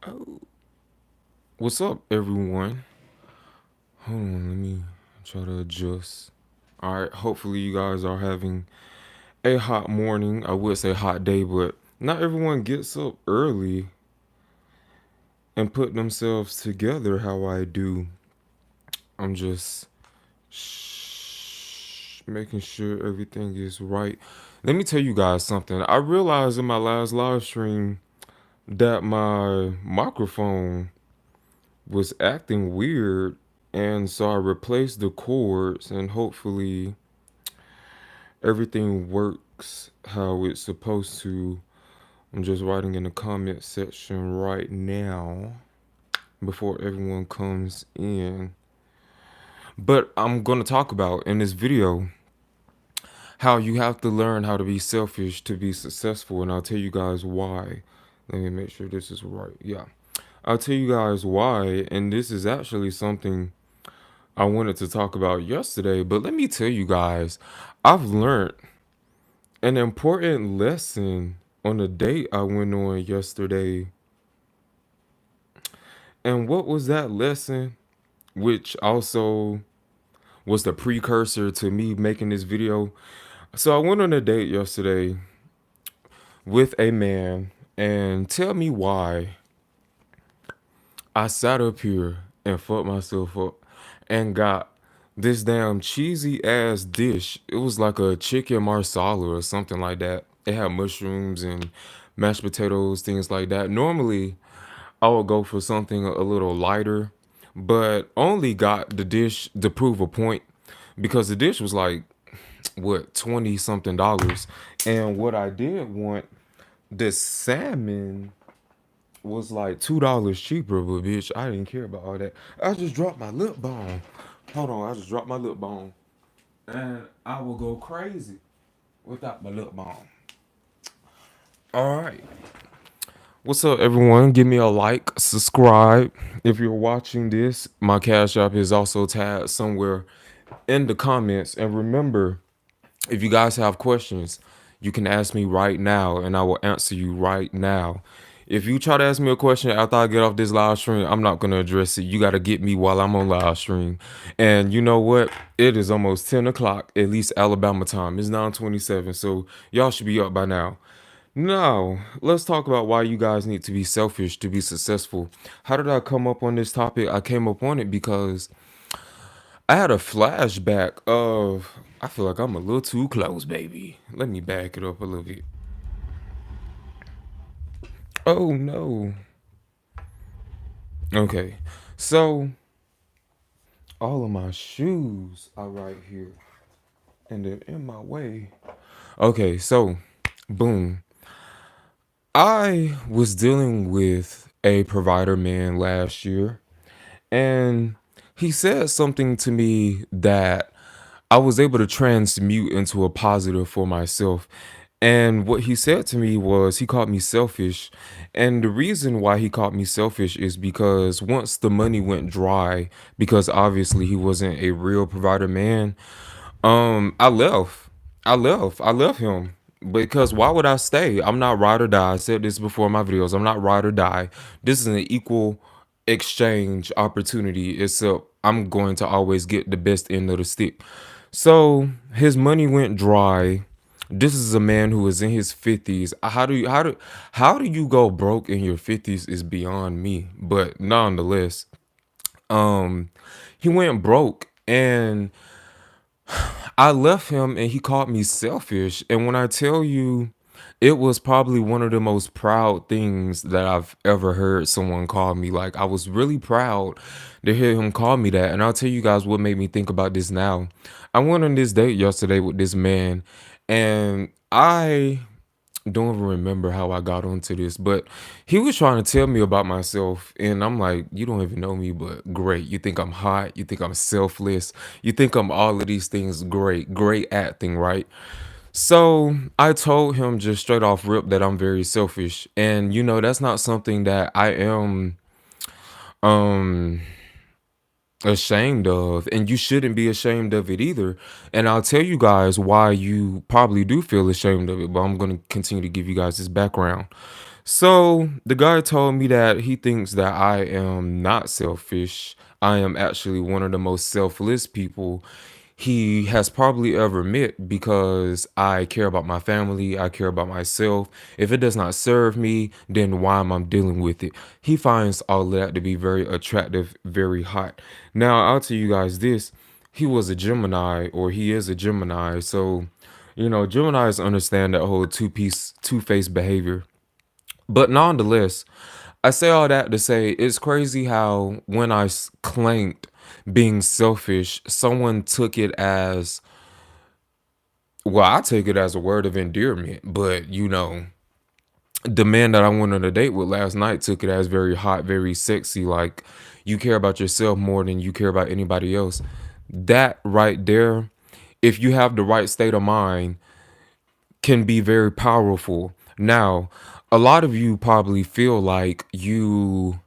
Oh, what's up, everyone? Hold on, let me try to adjust. All right, hopefully you guys are having a hot morning. I would say hot day, but not everyone gets up early and put themselves together how I do. I'm just making sure everything is right. Let me tell you guys something. I realized in my last live stream that my microphone was acting weird, and so I replaced the cords, and hopefully everything works how it's supposed to. I'm just writing in the comment section right now before everyone comes in. But I'm going to talk about in this video how you have to learn how to be selfish to be successful, and I'll tell you guys why. Let me make sure this is right. Yeah. I'll tell you guys why, and this is actually something I wanted to talk about yesterday, but let me tell you guys, I've learned an important lesson on a date I went on yesterday. And what was that lesson? Which also was the precursor to me making this video. So I went on a date yesterday with a man, and tell me why I sat up here and fucked myself up and got this damn cheesy ass dish. It was like a chicken marsala or something like that. It had mushrooms and mashed potatoes, things like that. Normally, I would go for something a little lighter, but only got the dish to prove a point because the dish was like, what, 20 something dollars. And what I did want, the salmon was like $2 cheaper, but bitch, I didn't care about all that. I just dropped my lip balm. Hold on, I just dropped my lip balm. And I will go crazy without my lip balm. Alright. What's up, everyone? Give me a like, subscribe. If you're watching this, my Cash App is also tagged somewhere in the comments. And remember, if you guys have questions, you can ask me right now and I will answer you right now. If you try to ask me a question after I get off this live stream, I'm not going to address it. You got to get me while I'm on live stream. And you know what? It is almost 10 o'clock, at least Alabama time. It's 9:27, so y'all should be up by now. Now, let's talk about why you guys need to be selfish to be successful. How did I come up on this topic? I came up on it because I had a flashback of, I feel like I'm a little too close, baby. Let me back it up a little bit. Oh no. Okay. So, all of my shoes are right here and they're in my way. Okay, so boom. I was dealing with a provider man last year, and he said something to me that I was able to transmute into a positive for myself. And what he said to me was he called me selfish. And the reason why he called me selfish is because once the money went dry, because obviously he wasn't a real provider man, I left. I left him. Because why would I stay? I'm not ride or die. I said this before in my videos. I'm not ride or die. This is an equal exchange opportunity. Except I'm going to always get the best end of the stick. So his money went dry. This is a man who is in his 50s. How do you go broke in your 50s is beyond me. But nonetheless, um he went broke, and I left him and he called me selfish. And when I tell you, it was probably one of the most proud things that I've ever heard someone call me. Like, I was really proud to hear him call me that. And I'll tell you guys what made me think about this now. I went on this date yesterday with this man, and I don't even remember how I got onto this, but he was trying to tell me about myself, and I'm like, you don't even know me, but great. You think I'm hot, you think I'm selfless, you think I'm all of these things. Great acting, right? So I told him just straight off rip that I'm very selfish, and that's not something that I am um ashamed of, and you shouldn't be ashamed of it either. And I'll tell you guys why you probably do feel ashamed of it, but I'm going to continue to give you guys this background. So the guy told me that he thinks that I am not selfish. I am actually one of the most selfless people he has probably ever met because I care about my family, I care about myself. If it does not serve me, then why am I dealing with it? He finds all of that to be very attractive, very hot. Now, I'll tell you guys this. He was a Gemini, or he is a Gemini. So, Geminis understand that whole two-faced behavior. But nonetheless, I say all that to say it's crazy how when claimed being selfish, someone took it as, well, I take it as a word of endearment. But, the man that I went on a date with last night took it as very hot, very sexy. Like, you care about yourself more than you care about anybody else. That right there, if you have the right state of mind, can be very powerful. Now, a lot of you probably feel like you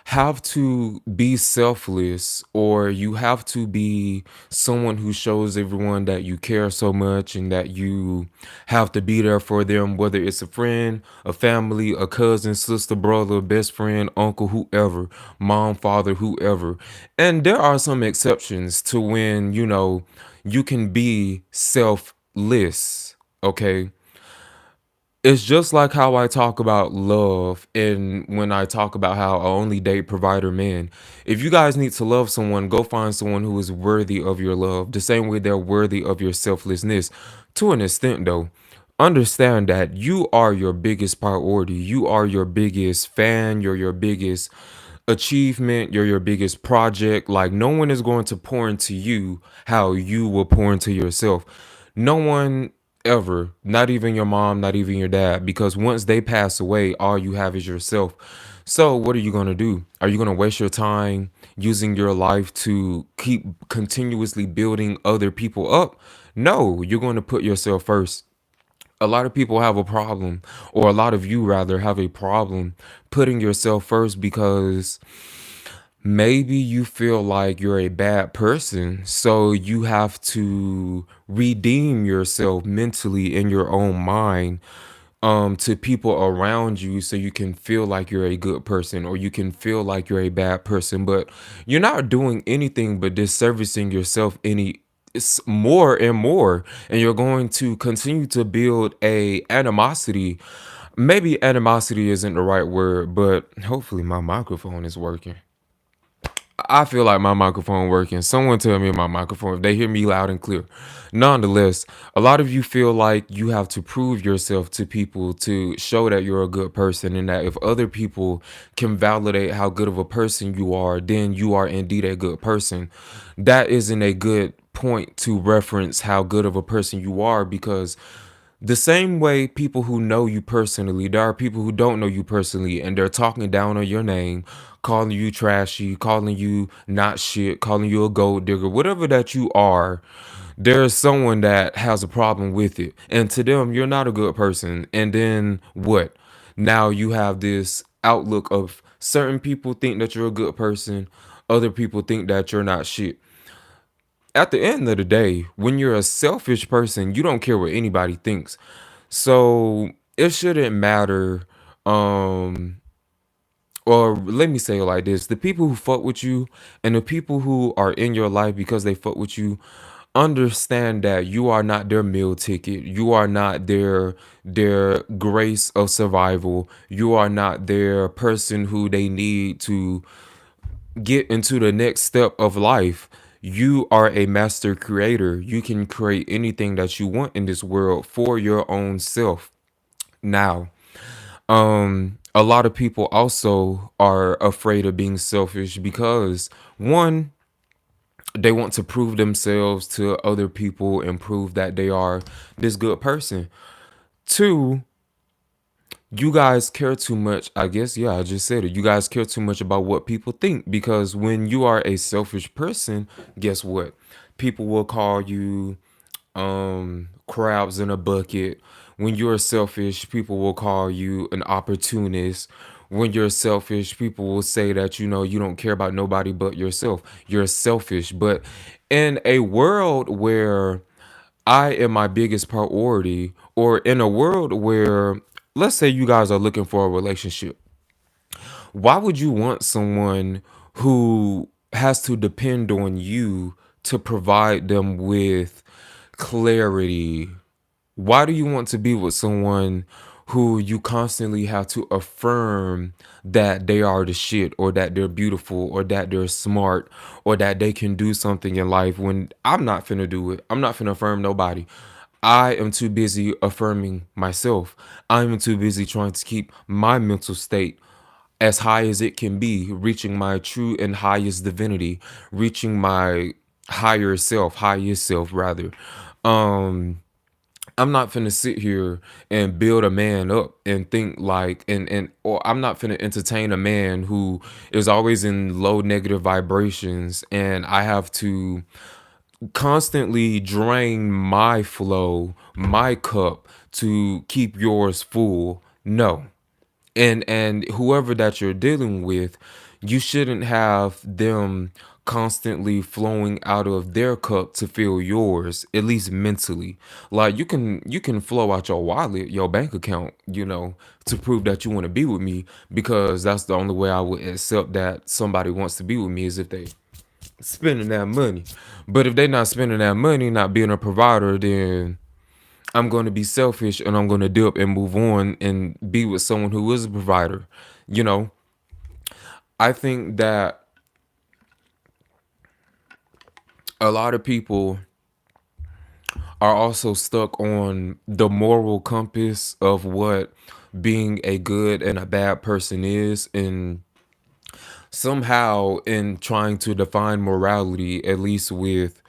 have to be selfless, or you have to be someone who shows everyone that you care so much and that you have to be there for them, whether it's a friend, a family, a cousin, sister, brother, best friend, uncle, whoever, mom, father, whoever. And there are some exceptions to when, you can be selfless. Okay, it's just like how I talk about love, and when I talk about how I only date provider men. If you guys need to love someone, go find someone who is worthy of your love, the same way they're worthy of your selflessness. To an extent, though, understand that you are your biggest priority. You are your biggest fan. You're your biggest achievement. You're your biggest project. Like, no one is going to pour into you how you will pour into yourself. No one ever, not even your mom, not even your dad, because once they pass away, all you have is yourself. So what are you going to do? Are you going to waste your time using your life to keep continuously building other people up? No, you're going to put yourself first. A lot of people have a problem, or a lot of you rather have a problem putting yourself first, because maybe you feel like you're a bad person, so you have to redeem yourself mentally in your own mind, to people around you, so you can feel like you're a good person, or you can feel like you're a bad person. But you're not doing anything but disservicing yourself any it's more and more, and you're going to continue to build a animosity. Maybe animosity isn't the right word, but hopefully my microphone is working. I feel like my microphone working. Someone tell me my microphone if they hear me loud and clear. Nonetheless, a lot of you feel like you have to prove yourself to people to show that you're a good person, and that if other people can validate how good of a person you are, then you are indeed a good person. That isn't a good point to reference how good of a person you are, because the same way people who know you personally, there are people who don't know you personally, and they're talking down on your name, calling you trashy, calling you not shit, calling you a gold digger, whatever that you are. There's someone that has a problem with it, and to them, you're not a good person. And then what? Now you have this outlook of certain people think that you're a good person, other people think that you're not shit. At the end of the day, when you're a selfish person, you don't care what anybody thinks. So it shouldn't matter. Um, or let me say it like this: the people who fuck with you and the people who are in your life because they fuck with you, understand that you are not their meal ticket. You are not their grace of survival. You are not their person who they need to get into the next step of life. You are a master creator. You can create anything that you want in this world for your own self. Now, a lot of people also are afraid of being selfish because, one, they want to prove themselves to other people and prove that they are this good person. Two, you guys care too much. I guess, yeah, I just said it. You guys care too much about what people think, because when you are a selfish person, guess what? People will call you crabs in a bucket. When you're selfish, people will call you an opportunist. When you're selfish, people will say that you don't care about nobody but yourself. You're selfish. But in a world where I am my biggest priority, or in a world where let's say you guys are looking for a relationship. Why would you want someone who has to depend on you to provide them with clarity? Why do you want to be with someone who you constantly have to affirm that they are the shit, or that they're beautiful, or that they're smart, or that they can do something in life, when I'm not finna do it? I'm not finna affirm nobody. I am too busy affirming myself. I'm too busy trying to keep my mental state as high as it can be, reaching my true and highest divinity, reaching my higher self, highest self rather. Um I'm not finna sit here and build a man up and think like, or I'm not finna entertain a man who is always in low negative vibrations, and I have to constantly drain my flow, my cup, to keep yours full. No. And whoever that you're dealing with, you shouldn't have them constantly flowing out of their cup to fill yours, at least mentally. Like, you can flow out your wallet, your bank account, to prove that you want to be with me, because that's the only way I would accept that somebody wants to be with me, is if they spending that money. But if they're not spending that money, not being a provider, then I'm going to be selfish, and I'm going to dip and move on and be with someone who is a provider. You know, I think that a lot of people are also stuck on the moral compass of what being a good and a bad person is, and somehow in trying to define morality, at least with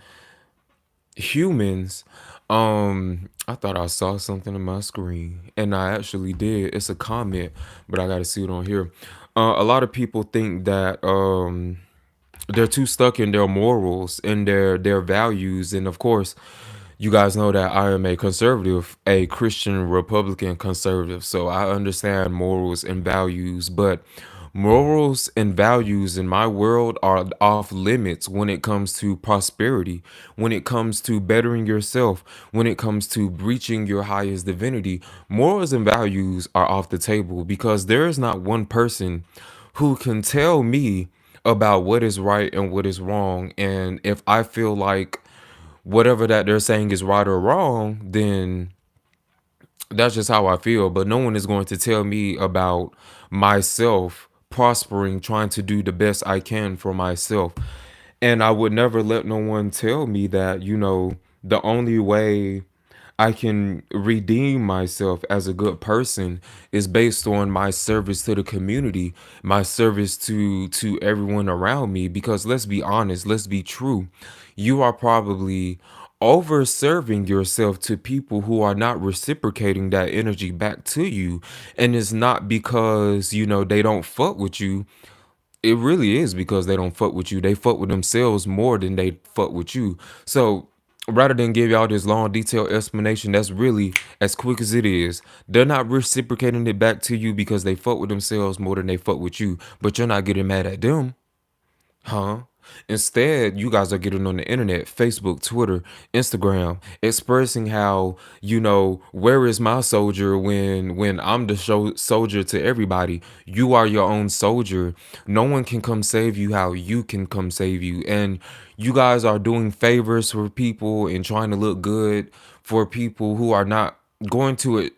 humans. I thought I saw something on my screen, and I actually did. It's a comment, but I gotta see it on here. A lot of people think that they're too stuck in their morals and their values, and of course, you guys know that I am a conservative, a Christian Republican conservative, so I understand morals and values, but morals and values in my world are off limits when it comes to prosperity, when it comes to bettering yourself, when it comes to breaching your highest divinity. Morals and values are off the table, because there is not one person who can tell me about what is right and what is wrong. And if I feel like whatever that they're saying is right or wrong, then that's just how I feel. But no one is going to tell me about myself prospering, trying to do the best I can for myself. And I would never let no one tell me that, the only way I can redeem myself as a good person is based on my service to the community, my service to everyone around me. Because let's be honest, let's be true. You are probably over serving yourself to people who are not reciprocating that energy back to you. And it's not because, they don't fuck with you. It really is because they don't fuck with you. They fuck with themselves more than they fuck with you. So rather than give y'all this long detailed explanation that's really as quick as it is, they're not reciprocating it back to you because they fuck with themselves more than they fuck with you. But you're not getting mad at them. Huh? Instead, you guys are getting on the internet, Facebook, Twitter, Instagram, expressing how, where is my soldier when I'm the soldier to everybody. You are your own soldier. No one can come save you how you can come save you. And you guys are doing favors for people and trying to look good for people who are not going to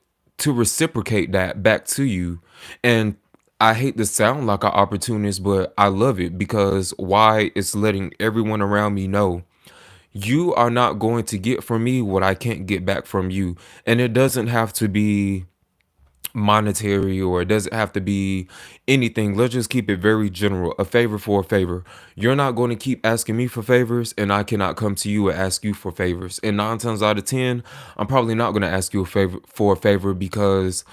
reciprocate that back to you. And I hate to sound like an opportunist, but I love it, because why? It's letting everyone around me know you are not going to get from me what I can't get back from you. And it doesn't have to be monetary, or it doesn't have to be anything. Let's just keep it very general. A favor for a favor. You're not going to keep asking me for favors, and I cannot come to you and ask you for favors. And 9 times out of 10, I'm probably not going to ask you a favor, because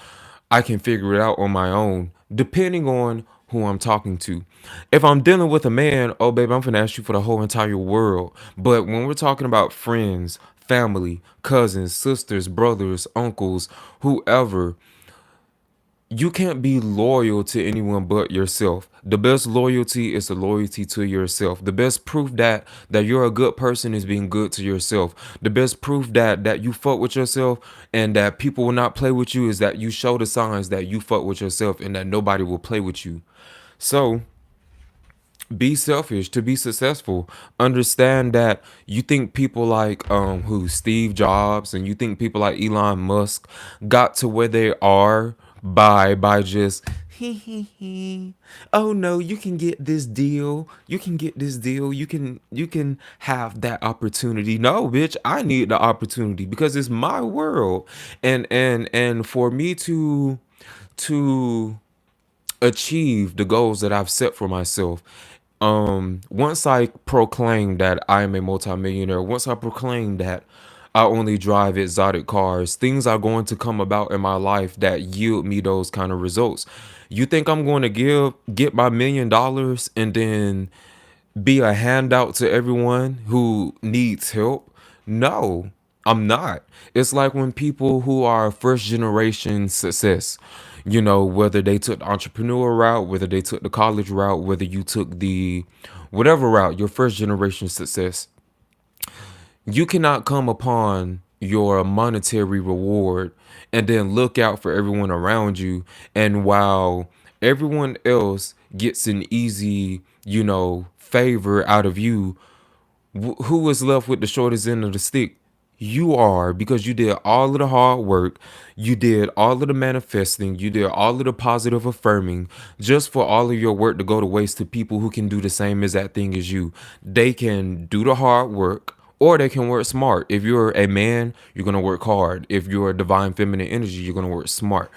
I can figure it out on my own, depending on who I'm talking to. If I'm dealing with a man, oh baby, I'm gonna ask you for the whole entire world. But when we're talking about friends, family, cousins, sisters, brothers, uncles, whoever, you can't be loyal to anyone but yourself. The best loyalty is the loyalty to yourself. The best proof that you're a good person is being good to yourself. The best proof that you fuck with yourself and that people will not play with you is that you show the signs that you fuck with yourself and that nobody will play with you. So be selfish to be successful. Understand that you think people like who Steve Jobs and you think people like Elon Musk got to where they are by just oh no, you can get this deal, you can get this deal, you can have that opportunity. No bitch, I need the opportunity because it's my world. And for me to achieve the goals that I've set for myself. Once I proclaim that I am a multimillionaire, once I proclaim that I only drive exotic cars, things are going to come about in my life that yield me those kind of results. You think I'm going to get my $1 million and then be a handout to everyone who needs help? No, I'm not. It's like when people who are first generation success, whether they took the entrepreneur route, whether they took the college route, whether you took the whatever route, your first generation success, you cannot come upon your monetary reward and then look out for everyone around you. And while everyone else gets an easy, favor out of you, who is left with the shortest end of the stick? You are, because you did all of the hard work, you did all of the manifesting, you did all of the positive affirming, just for all of your work to go to waste to people who can do the same exact thing as you. They can do the hard work or they can work smart. If you're a man, you're going to work hard. If you're a divine feminine energy, you're going to work smart.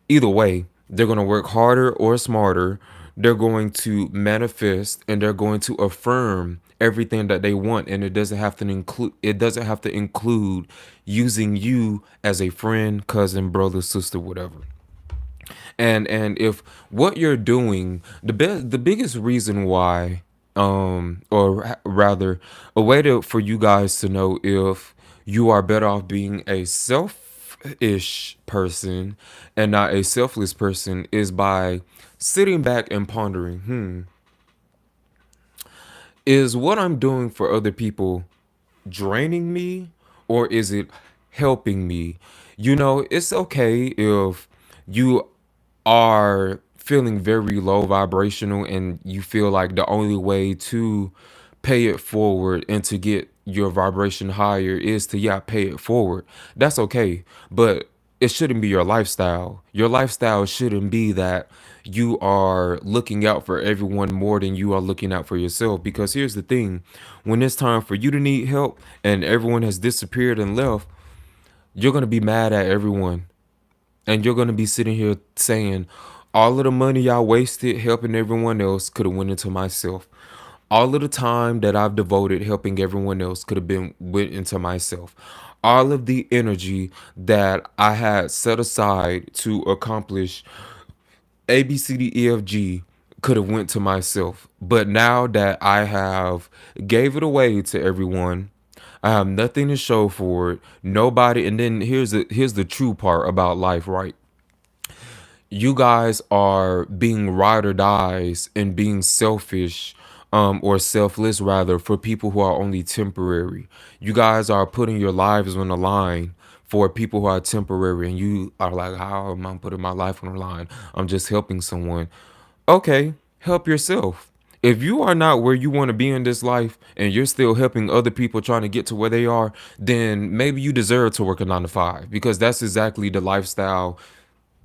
Either way, they're going to work harder or smarter. They're going to manifest and they're going to affirm everything that they want, and it doesn't have to include using you as a friend, cousin, brother, sister, whatever. And if what you're doing, the biggest reason why, or rather, a way for you guys to know if you are better off being a selfish person and not a selfless person is by sitting back and pondering, is what I'm doing for other people draining me or is it helping me? It's okay if you are feeling very low vibrational and you feel like the only way to pay it forward and to get your vibration higher is to pay it forward. That's okay, but it shouldn't be your lifestyle. Your lifestyle shouldn't be that you are looking out for everyone more than you are looking out for yourself. Because here's the thing, when it's time for you to need help and everyone has disappeared and left, you're going to be mad at everyone. And you're going to be sitting here saying, all of the money y'all wasted helping everyone else could have went into myself. All of the time that I've devoted helping everyone else could have been went into myself. All of the energy that I had set aside to accomplish A, B, C, D, E, F, G could have went to myself. But now that I have gave it away to everyone, I have nothing to show for it. Nobody. And then here's the true part about life, right? You guys are being ride or dies and being selfish, or selfless rather, for people who are only temporary. You guys are putting your lives on the line for people who are temporary, and you are like, how am I putting my life on the line? I'm just helping someone. Okay, help yourself. If you are not where you want to be in this life and you're still helping other people trying to get to where they are, then maybe you deserve to work a 9 to 5, because that's exactly the lifestyle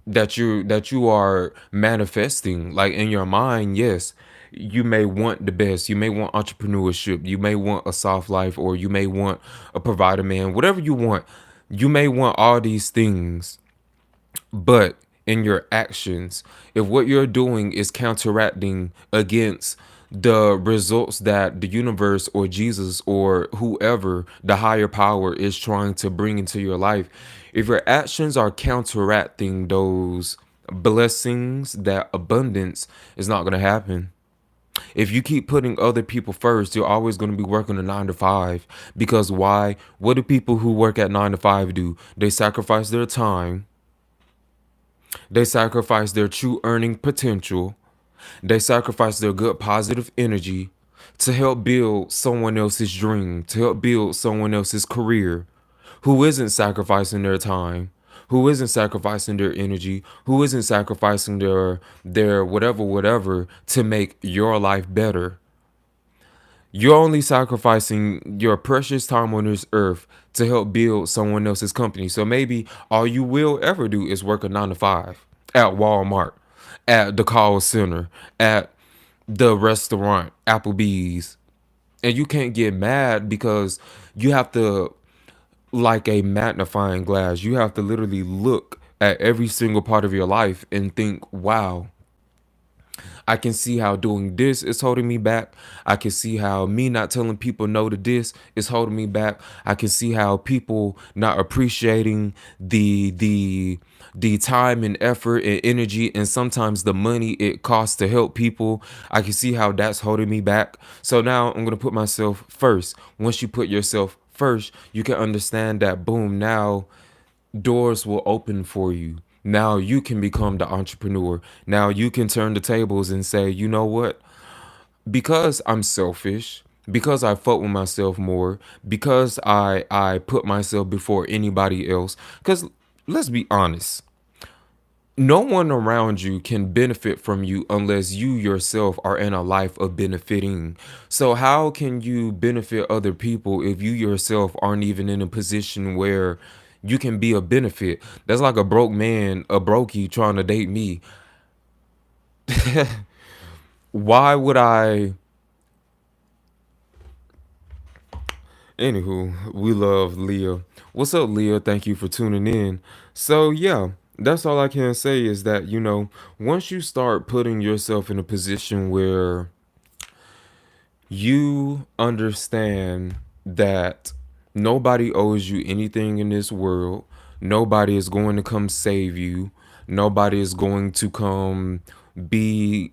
that you are manifesting. Like in your mind, yes, you may want the best, you may want entrepreneurship, you may want a soft life, or you may want a provider man, whatever you want. You may want all these things, but in your actions, if what you're doing is counteracting against the results that the universe or Jesus or whoever, the higher power, is trying to bring into your life, if your actions are counteracting those blessings, that abundance is not going to happen. If you keep putting other people first, you're always going to be working a 9 to 5. Because why? What do people who work at 9 to 5 do? They sacrifice their time, They sacrifice their true earning potential. They sacrifice their good positive energy to help build someone else's dream, to help build someone else's career, who isn't sacrificing their time, who isn't sacrificing their energy, who isn't sacrificing their whatever to make your life better. You're only sacrificing your precious time on this earth to help build someone else's company. So maybe all you will ever do is work a 9 to 5 at Walmart, at the call center, at the restaurant, Applebee's. And you can't get mad because you have to, like a magnifying glass, you have to literally look at every single part of your life and think, wow, I can see how doing this is holding me back. I can see how me not telling people no to this is holding me back. I can see how people not appreciating the time and effort and energy and sometimes the money it costs to help people. I can see how that's holding me back. So now I'm going to put myself first. Once you put yourself first, you can understand that boom, now doors will open for you. Now you can become the entrepreneur. Now you can turn the tables and say, you know what? Because I'm selfish, because I fuck with myself more, because I put myself before anybody else. Because let's be honest, no one around you can benefit from you unless you yourself are in a life of benefiting. So how can you benefit other people if you yourself aren't even in a position where you can be a benefit? That's like a broke man, a brokey trying to date me. Why would I? Anywho, we love Leah. What's up, Leah? Thank you for tuning in. So, yeah, that's all I can say is that, once you start putting yourself in a position where you understand that nobody owes you anything in this world, nobody is going to come save you, nobody is going to come be,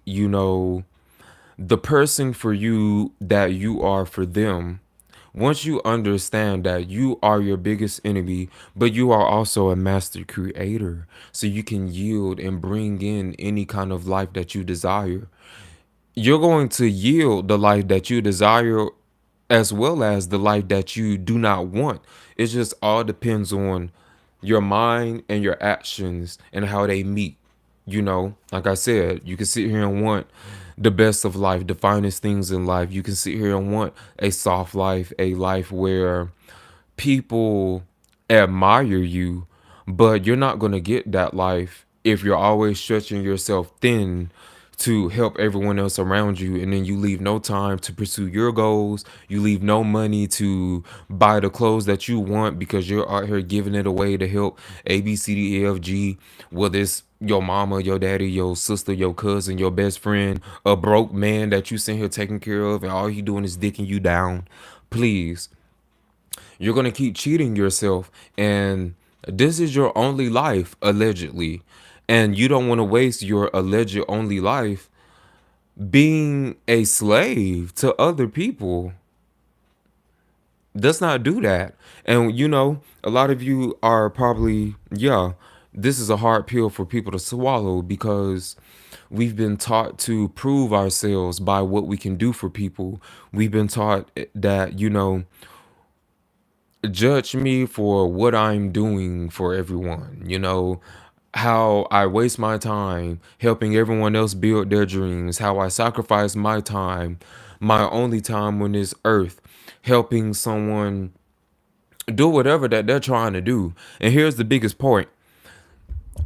the person for you that you are for them. Once you understand that you are your biggest enemy, but you are also a master creator, so you can yield and bring in any kind of life that you desire, you're going to yield the life that you desire as well as the life that you do not want. It just all depends on your mind and your actions and how they meet. Like I said, you can sit here and want the best of life, the finest things in life. You can sit here and want a soft life, a life where people admire you, but you're not going to get that life if you're always stretching yourself thin to help everyone else around you, and then you leave no time to pursue your goals. You leave no money to buy the clothes that you want because you're out here giving it away to help A, B, C, D, E, F, G, whether it's your mama, your daddy, your sister, your cousin, your best friend, a broke man that you sitting here taking care of, and all he doing is dicking you down. Please, you're going to keep cheating yourself, and this is your only life, allegedly, and you don't want to waste your alleged only life being a slave to other people. Let's not do that. And a lot of you are probably, yeah, this is a hard pill for people to swallow because we've been taught to prove ourselves by what we can do for people. We've been taught that, judge me for what I'm doing for everyone, how I waste my time helping everyone else build their dreams, how I sacrifice my time, my only time on this earth, helping someone do whatever that they're trying to do. And here's the biggest point.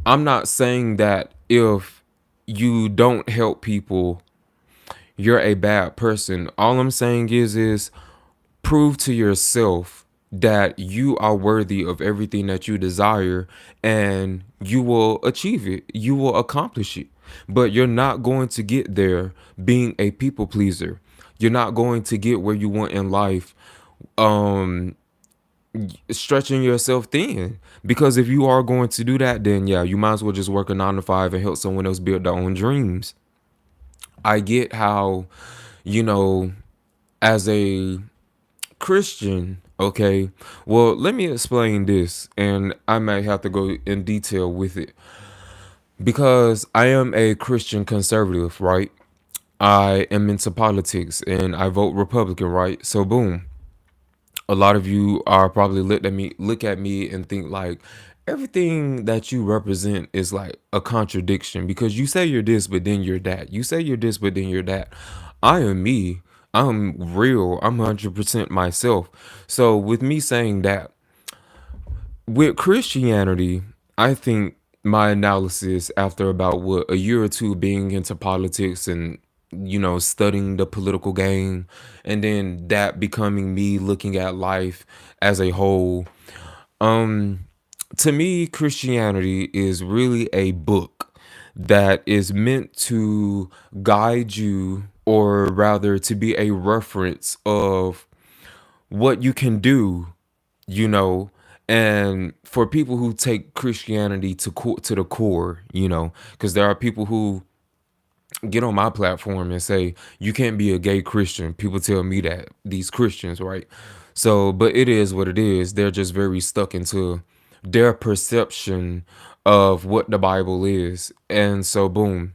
I'm not saying that if you don't help people, you're a bad person. All I'm saying is prove to yourself that you are worthy of everything that you desire, and you will achieve it. You will accomplish it. But you're not going to get there being a people pleaser. You're not going to get where you want in life um stretching yourself thin. Because if you are going to do that, then yeah, you might as well just work a 9 to 5 and help someone else build their own dreams. I get how, you know, as a Christian, okay, well, let me explain this, and I might have to go in detail with it. Because I am a Christian conservative, right? I am into politics and I vote Republican, right? So boom, a lot of you are probably look at me and think like everything that you represent is like a contradiction because you say you're this but then you're that. You say you're this but then you're that. I am me. I'm real. I'm 100% myself. So with me saying that, with Christianity, I think my analysis after about what a year or two being into politics and studying the political game and then that becoming me looking at life as a whole, um to me Christianity is really a book that is meant to guide you, or rather to be a reference of what you can do, you know and for people who take Christianity to the core, because there are people who get on my platform and say you can't be a gay Christian. People tell me that, these Christians, right? So but it is what it is. They're just very stuck into their perception of what the Bible is. And so boom,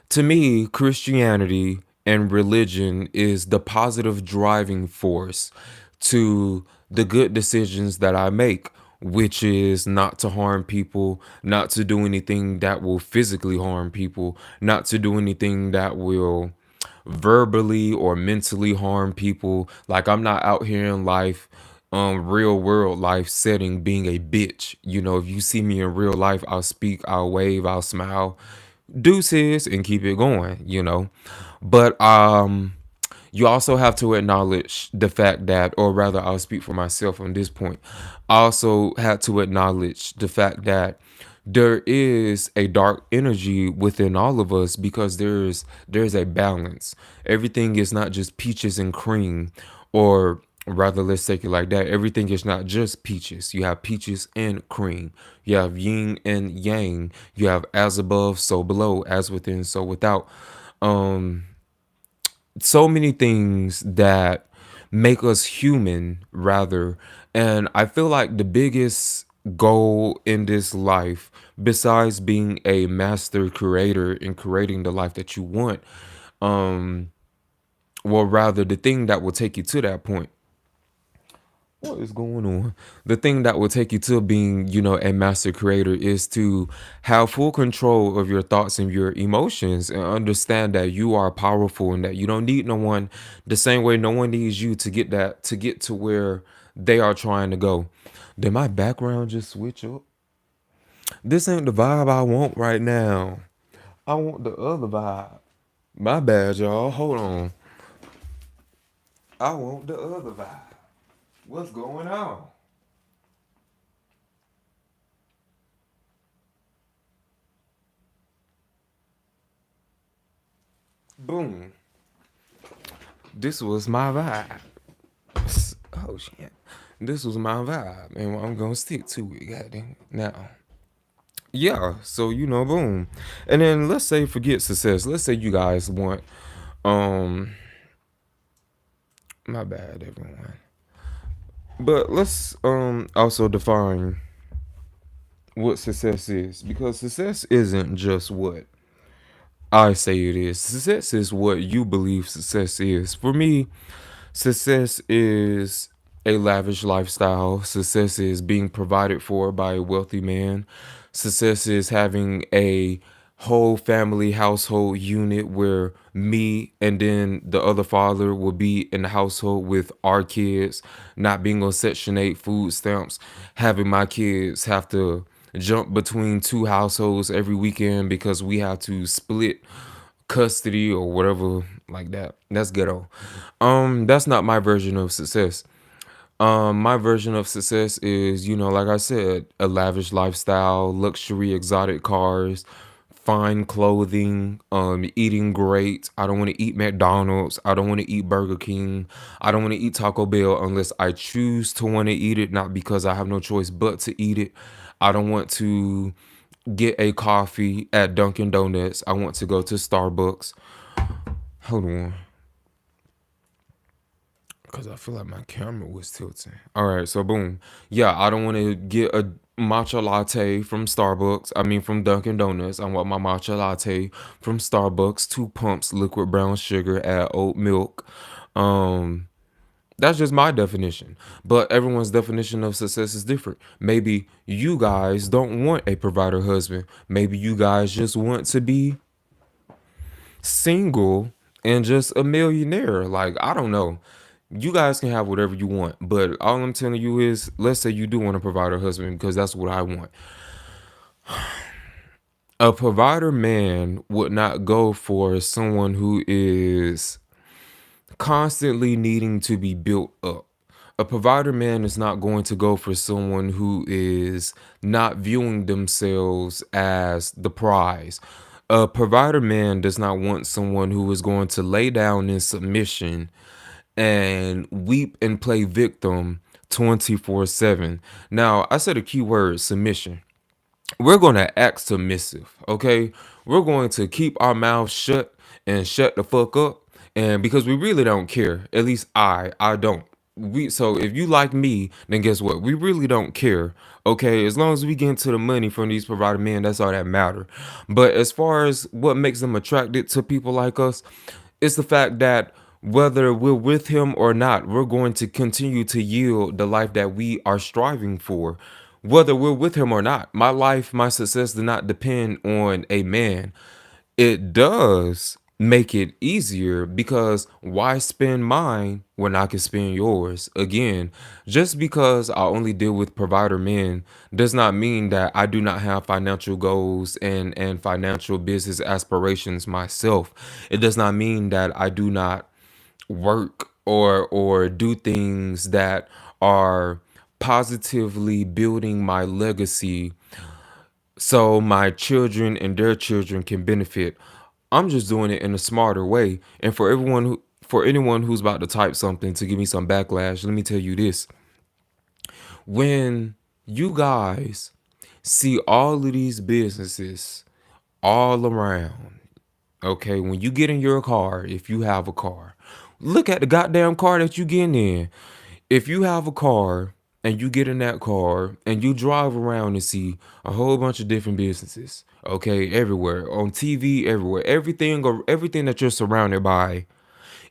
to me, Christianity and religion is the positive driving force to the good decisions that I make, which is not to harm people, not to do anything that will physically harm people, not to do anything that will verbally or mentally harm people. Like I'm not out here in life, real world life setting being a bitch. If you see me in real life, I'll speak, I'll wave, I'll smile, deuces, and keep it going. But you also have to acknowledge the fact that, or rather I'll speak for myself on this point, I also had to acknowledge the fact that there is a dark energy within all of us, because there's a balance. Everything is not just peaches and cream, or rather, let's take it like that. Everything is not just peaches. You have peaches and cream. You have yin and yang. You have as above, so below, as within, so without. Um, so many things that make us human, rather. And I feel like the biggest goal in this life, besides being a master creator and creating the life that you want, um well, rather, the thing that will take you to that point, what is going on? The thing that will take you to being, a master creator, is to have full control of your thoughts and your emotions, and understand that you are powerful and that you don't need no one, the same way no one needs you to get to where they are trying to go. Did my background just switch up? This ain't the vibe I want right now. I want the other vibe. My bad, y'all. Hold on. I want the other vibe. What's going on? Boom. This was my vibe. Oh shit. This was my vibe, and I'm gonna stick to it. Goddamn. Now, yeah. So boom. And then let's say forget success. Let's say you guys want, um, my bad, everyone. But let's also define what success is, because success isn't just what I say it is. Success is what you believe success is. For me, success is a lavish lifestyle. Success is being provided for by a wealthy man. Success is having a whole family household unit where me and then the other father will be in the household with our kids, not being on Section 8 food stamps, having my kids have to jump between two households every weekend because we have to split custody or whatever like that. That's ghetto. That's not my version of success. My version of success is, like I said, a lavish lifestyle, luxury, exotic cars, fine clothing, eating great. I don't want to eat McDonald's. I don't want to eat Burger King. I don't want to eat Taco Bell unless I choose to want to eat it, not because I have no choice but to eat it. I don't want to get a coffee at Dunkin' Donuts. I want to go to Starbucks. Hold on, because I feel like my camera was tilting. All right, so boom. Yeah, I don't want to get matcha latte from Starbucks. I mean, from Dunkin' Donuts. I want my matcha latte from Starbucks. 2 pumps liquid brown sugar, add oat milk. Um, that's just my definition. But everyone's definition of success is different. Maybe you guys don't want a provider husband. Maybe you guys just want to be single and just a millionaire. Like, I don't know. You guys can have whatever you want, but all I'm telling you is, let's say you do want a provider husband, because that's what I want. A provider man would not go for someone who is constantly needing to be built up. A provider man is not going to go for someone who is not viewing themselves as the prize. A provider man does not want someone who is going to lay down in submission and weep and play victim 24/7. Now, I said a key word, submission. We're going to act submissive, okay? We're going to keep our mouths shut and shut the fuck up. And because we really don't care, at least I don't. So if you like me, then guess what? We really don't care. Okay, as long as we get into the money from these provider men, that's all that matter. But as far as what makes them attracted to people like us, it's the fact that whether we're with him or not, we're going to continue to yield the life that we are striving for. Whether we're with him or not, my life, my success do not depend on a man. It does make it easier, because why spend mine when I can spend yours? Again, just because I only deal with provider men does not mean that I do not have financial goals and financial business aspirations myself. It does not mean that I do not work or do things that are positively building my legacy so my children and their children can benefit. I'm just doing it in a smarter way. And for anyone who's about to type something to give me some backlash, let me tell you this. When you guys see all of these businesses all around, okay, when you get in your car, if you have a car, look at the goddamn car that you get in. If you have a car and you get in that car and you drive around and see a whole bunch of different businesses, okay, everywhere, on TV, everywhere, everything or everything that you're surrounded by,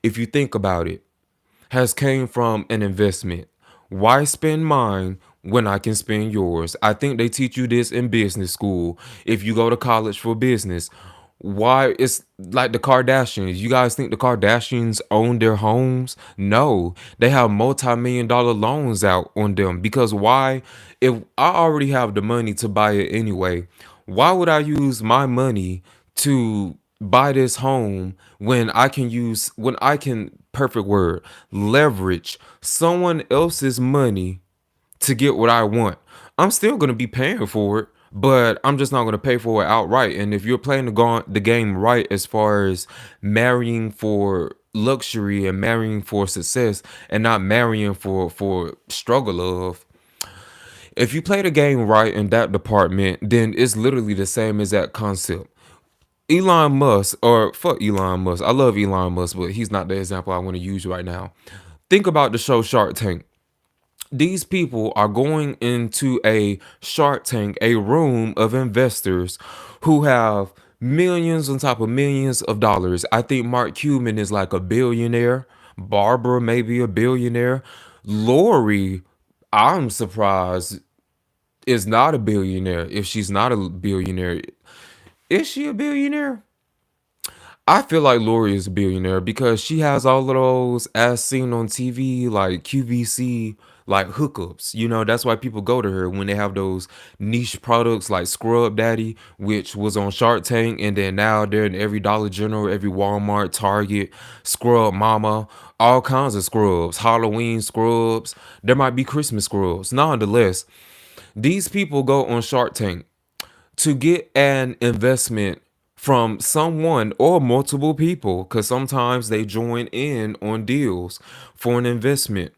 if you think about it, has came from an investment. Why spend mine when I can spend yours? I think they teach you this in business school. If you go to college for business, why it's like the Kardashians. You guys think the Kardashians own their homes? No, they have multi-million dollar loans out on them. Because why? If I already have the money to buy it anyway, why would I use my money to buy this home when I can, perfect word, leverage someone else's money to get what I want? I'm still going to be paying for it, but I'm just not going to pay for it outright. And if you're playing the game right, as far as marrying for luxury and marrying for success and not marrying for struggle of, if you play the game right in that department, then it's literally the same as that concept. Elon Musk, or fuck Elon Musk. I love Elon Musk, but he's not the example I want to use right now. Think about the show Shark Tank. These people are going into a Shark Tank, a room of investors who have millions on top of millions of dollars. I think Mark Cuban is like a billionaire. Barbara maybe a billionaire. Lori, I'm surprised, is not a billionaire. If she's not a billionaire, is she a billionaire? I feel like Lori is a billionaire because she has all of those, as seen on TV, like QVC, like hookups. You know, that's why people go to her when they have those niche products like Scrub Daddy, which was on Shark Tank, and then now they're in every Dollar General, every Walmart, Target, Scrub Mama, all kinds of scrubs, Halloween scrubs. There might be Christmas scrubs. Nonetheless, these people go on Shark Tank to get an investment from someone or multiple people, because sometimes they join in on deals for an investment.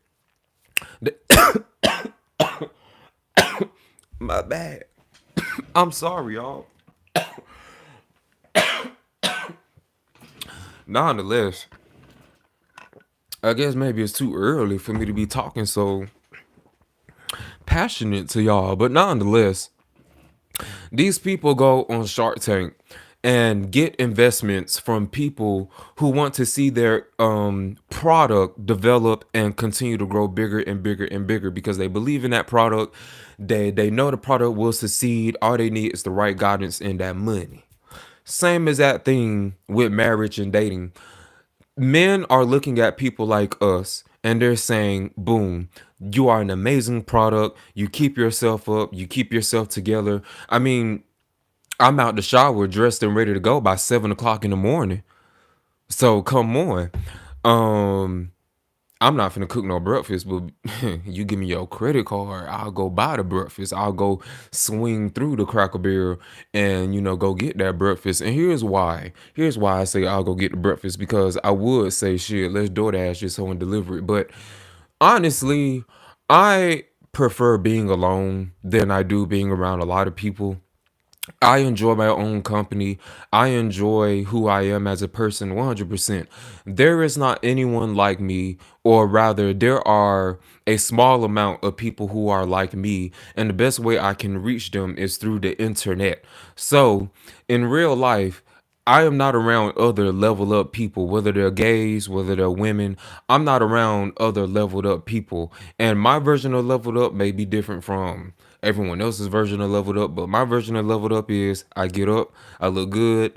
My bad. I'm sorry, y'all. Nonetheless, I guess maybe it's too early for me to be talking so passionate to y'all. But nonetheless, these people go on Shark Tank and get investments from people who want to see their product develop and continue to grow bigger and bigger and bigger because they believe in that product. They know the product will succeed. All they need is the right guidance and that money. Same as that thing with marriage and dating. Men are looking at people like us and they're saying, boom, you are an amazing product. You keep yourself up. You keep yourself together. I mean, I'm out the shower, dressed and ready to go by 7 o'clock in the morning. So come on. Um, I'm not finna cook no breakfast, but you give me your credit card, I'll go buy the breakfast. I'll go swing through the Cracker Barrel and go get that breakfast. And here's why. Here's why I say I'll go get the breakfast because I would say shit, let's DoorDash this home and deliver it. But honestly, I prefer being alone than I do being around a lot of people. I enjoy my own company. I enjoy who I am as a person 100%. There is not anyone like me, or rather, there are a small amount of people who are like me, and the best way I can reach them is through the internet. So, in real life, I am not around other leveled up people, whether they're gays, whether they're women. I'm not around other leveled up people. And my version of leveled up may be different from everyone else's version of leveled up. But my version of leveled up is I get up, I look good,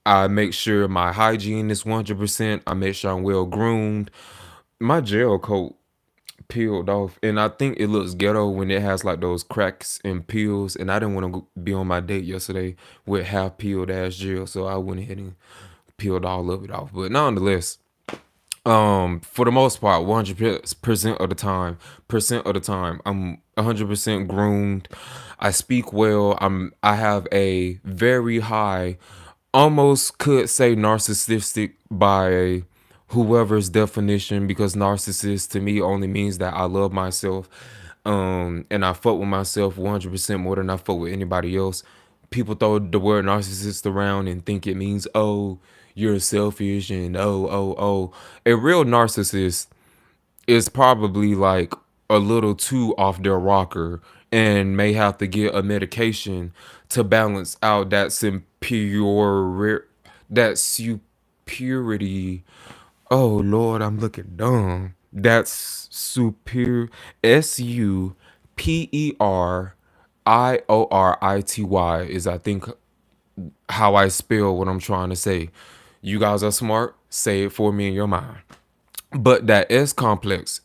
I make sure my hygiene is 100%, I make sure I'm well groomed. My gel coat peeled off, and I think it looks ghetto when it has like those cracks and peels. And I didn't want to be on my date yesterday with half peeled ass gel, so I went ahead and peeled all of it off. But nonetheless, for the most part, 100% of the time, I'm 100% groomed. I speak well. I have a very high, almost could say narcissistic by whoever's definition, because narcissist to me only means that I love myself, and I fuck with myself 100% more than I fuck with anybody else. People throw the word narcissist around and think it means, oh, you're selfish and oh. A real narcissist is probably like a little too off their rocker and may have to get a medication to balance out that superiority. Oh Lord, I'm looking dumb. That's super SUPERIORITY is, I think, how I spell what I'm trying to say. You guys are smart. Say it for me in your mind. But that S complex,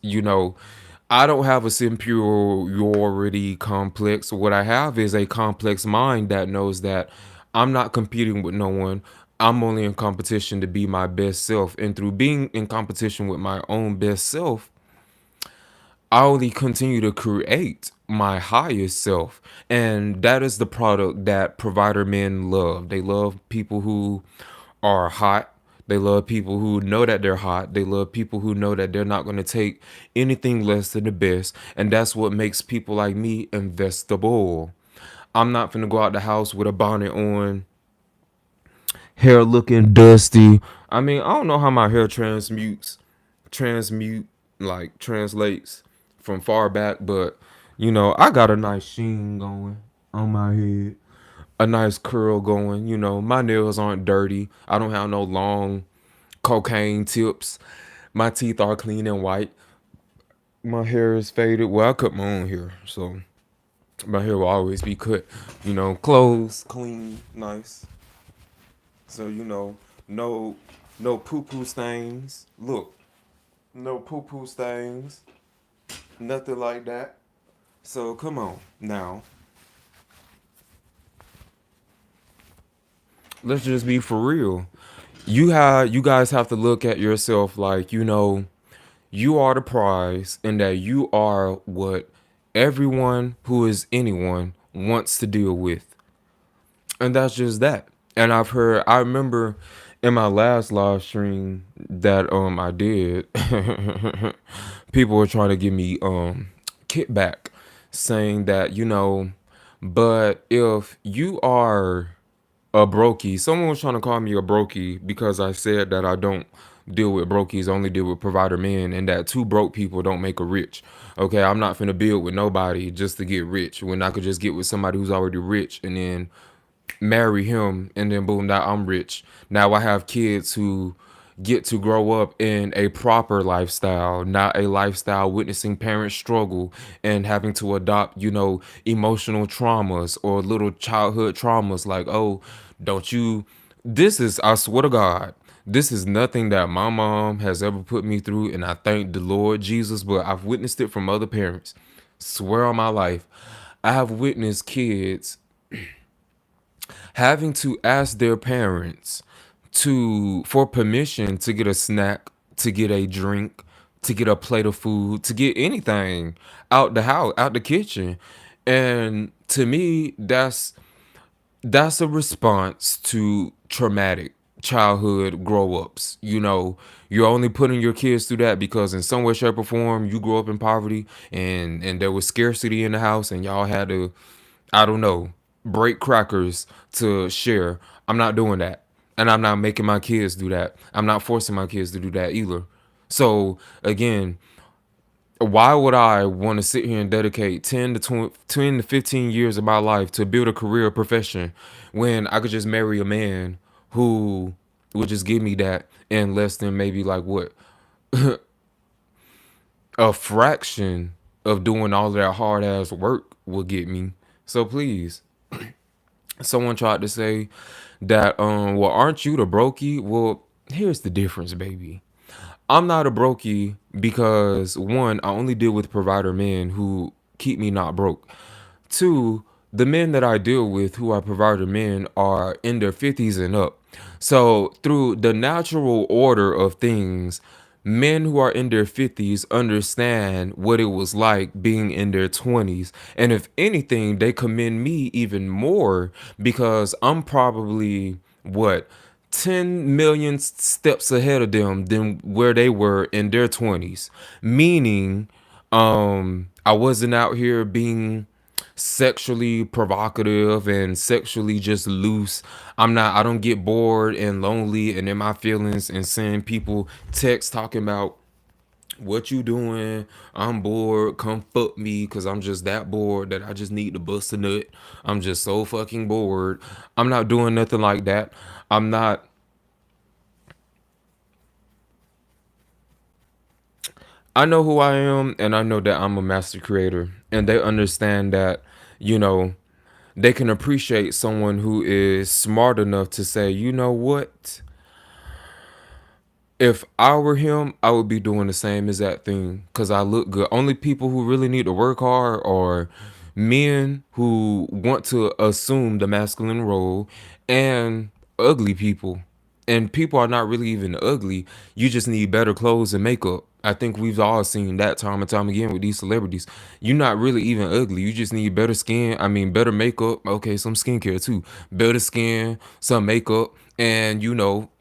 I don't have a superiority complex. What I have is a complex mind that knows that I'm not competing with no one. I'm only in competition to be my best self. And through being in competition with my own best self, I only continue to create my highest self. And that is the product that provider men love. They love people who are hot. They love people who know that they're hot. They love people who know that they're not going to take anything less than the best. And that's what makes people like me investable. I'm not going to go out the house with a bonnet on, hair looking dusty. I mean, I don't know how my hair transmute, like translates from far back, but I got a nice sheen going on my head, a nice curl going. My nails aren't dirty. I don't have no long cocaine tips. My teeth are clean and white. My hair is faded. Well, I cut my own hair, so my hair will always be cut. Clothes clean, nice. So no, no poo poo stains. Look, no poo poo stains. Nothing like that. So come on now. Let's just be for real. You guys have to look at yourself like, you are the prize and that you are what everyone who is anyone wants to deal with. And that's just that. And I remember in my last live stream that I did, people were trying to give me kickback, saying that, but if you are a brokey, someone was trying to call me a brokey because I said that I don't deal with brokies, only deal with provider men, and that two broke people don't make a rich. Okay, I'm not finna build with nobody just to get rich when I could just get with somebody who's already rich and then marry him, and then boom, now I'm rich. Now I have kids who get to grow up in a proper lifestyle, not a lifestyle witnessing parents struggle and having to adopt, emotional traumas or little childhood traumas like, oh, don't you this is, I swear to God, this is nothing that my mom has ever put me through, and I thank the Lord Jesus, but I've witnessed it from other parents. Swear on my life. I have witnessed kids having to ask their parents to for permission to get a snack, to get a drink, to get a plate of food, to get anything out the house, out the kitchen. And to me, that's a response to traumatic childhood grow ups. You're only putting your kids through that because in some way, shape, or form you grew up in poverty, and there was scarcity in the house, and y'all had to, I don't know, break crackers to share. I'm not doing that. And I'm not making my kids do that. I'm not forcing my kids to do that either. So again, why would I want to sit here and dedicate 10 to 20, 10 to 15 years of my life to build a career, profession, when I could just marry a man who would just give me that in less than maybe like what, a fraction of doing all of that hard ass work will get me. So please, someone tried to say that, well, aren't you the brokey? Well, here's the difference, baby. I'm not a brokey because one, I only deal with provider men who keep me not broke. Two, the men that I deal with who are provider men are in their 50s and up. So through the natural order of things, men who are in their 50s understand what it was like being in their 20s. And if anything, they commend me even more because I'm probably what, 10 million steps ahead of them than where they were in their 20s. Meaning, I wasn't out here being sexually provocative and sexually just loose. I don't get bored and lonely and in my feelings and seeing people text talking about what you doing. I'm bored, come fuck me, because I'm just that bored that I just need to bust a nut. I'm just so fucking bored. I'm not doing nothing like that. I'm not. I know who I am, and I know that I'm a master creator, and they understand that, you know, they can appreciate someone who is smart enough to say, you know what? If I were him, I would be doing the same exact thing because I look good. Only people who really need to work hard are men who want to assume the masculine role and ugly people. And people are not really even ugly. You just need better clothes and makeup. I think we've all seen that time and time again with these celebrities. You're not really even ugly. You just need better skin. I mean, better makeup. Okay, some skincare too. Better skin, some makeup, and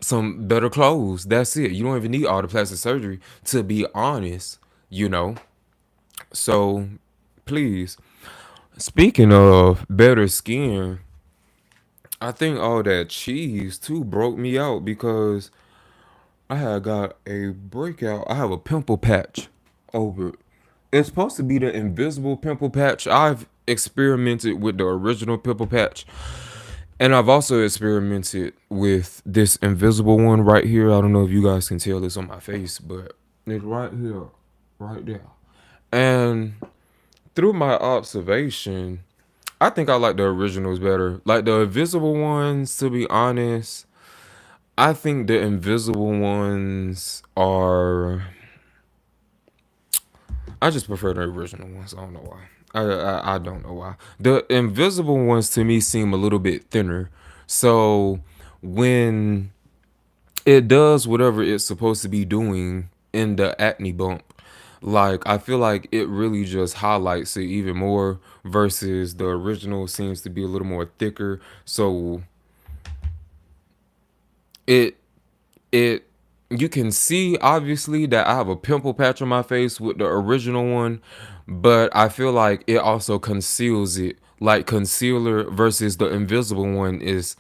some better clothes. That's it. You don't even need all the plastic surgery, to be honest. You know. So, please. Speaking of better skin, I think all that cheese too broke me out because I had got a breakout. I have a pimple patch over it. It's supposed to be the invisible pimple patch. I've experimented with the original pimple patch, and I've also experimented with this invisible one right here. I don't know if you guys can tell this on my face, but it's right here, right there. And through my observation, I think I like the originals better. Like the invisible ones, to be honest, I think the invisible ones are. I just prefer the original ones. I don't know why. I don't know why. The invisible ones to me seem a little bit thinner. So when it does whatever it's supposed to be doing in the acne bump, like I feel like it really just highlights it even more versus the original seems to be a little more thicker. So it it you can see obviously that I have a pimple patch on my face with the original one, but I feel like it also conceals it like concealer versus the invisible one is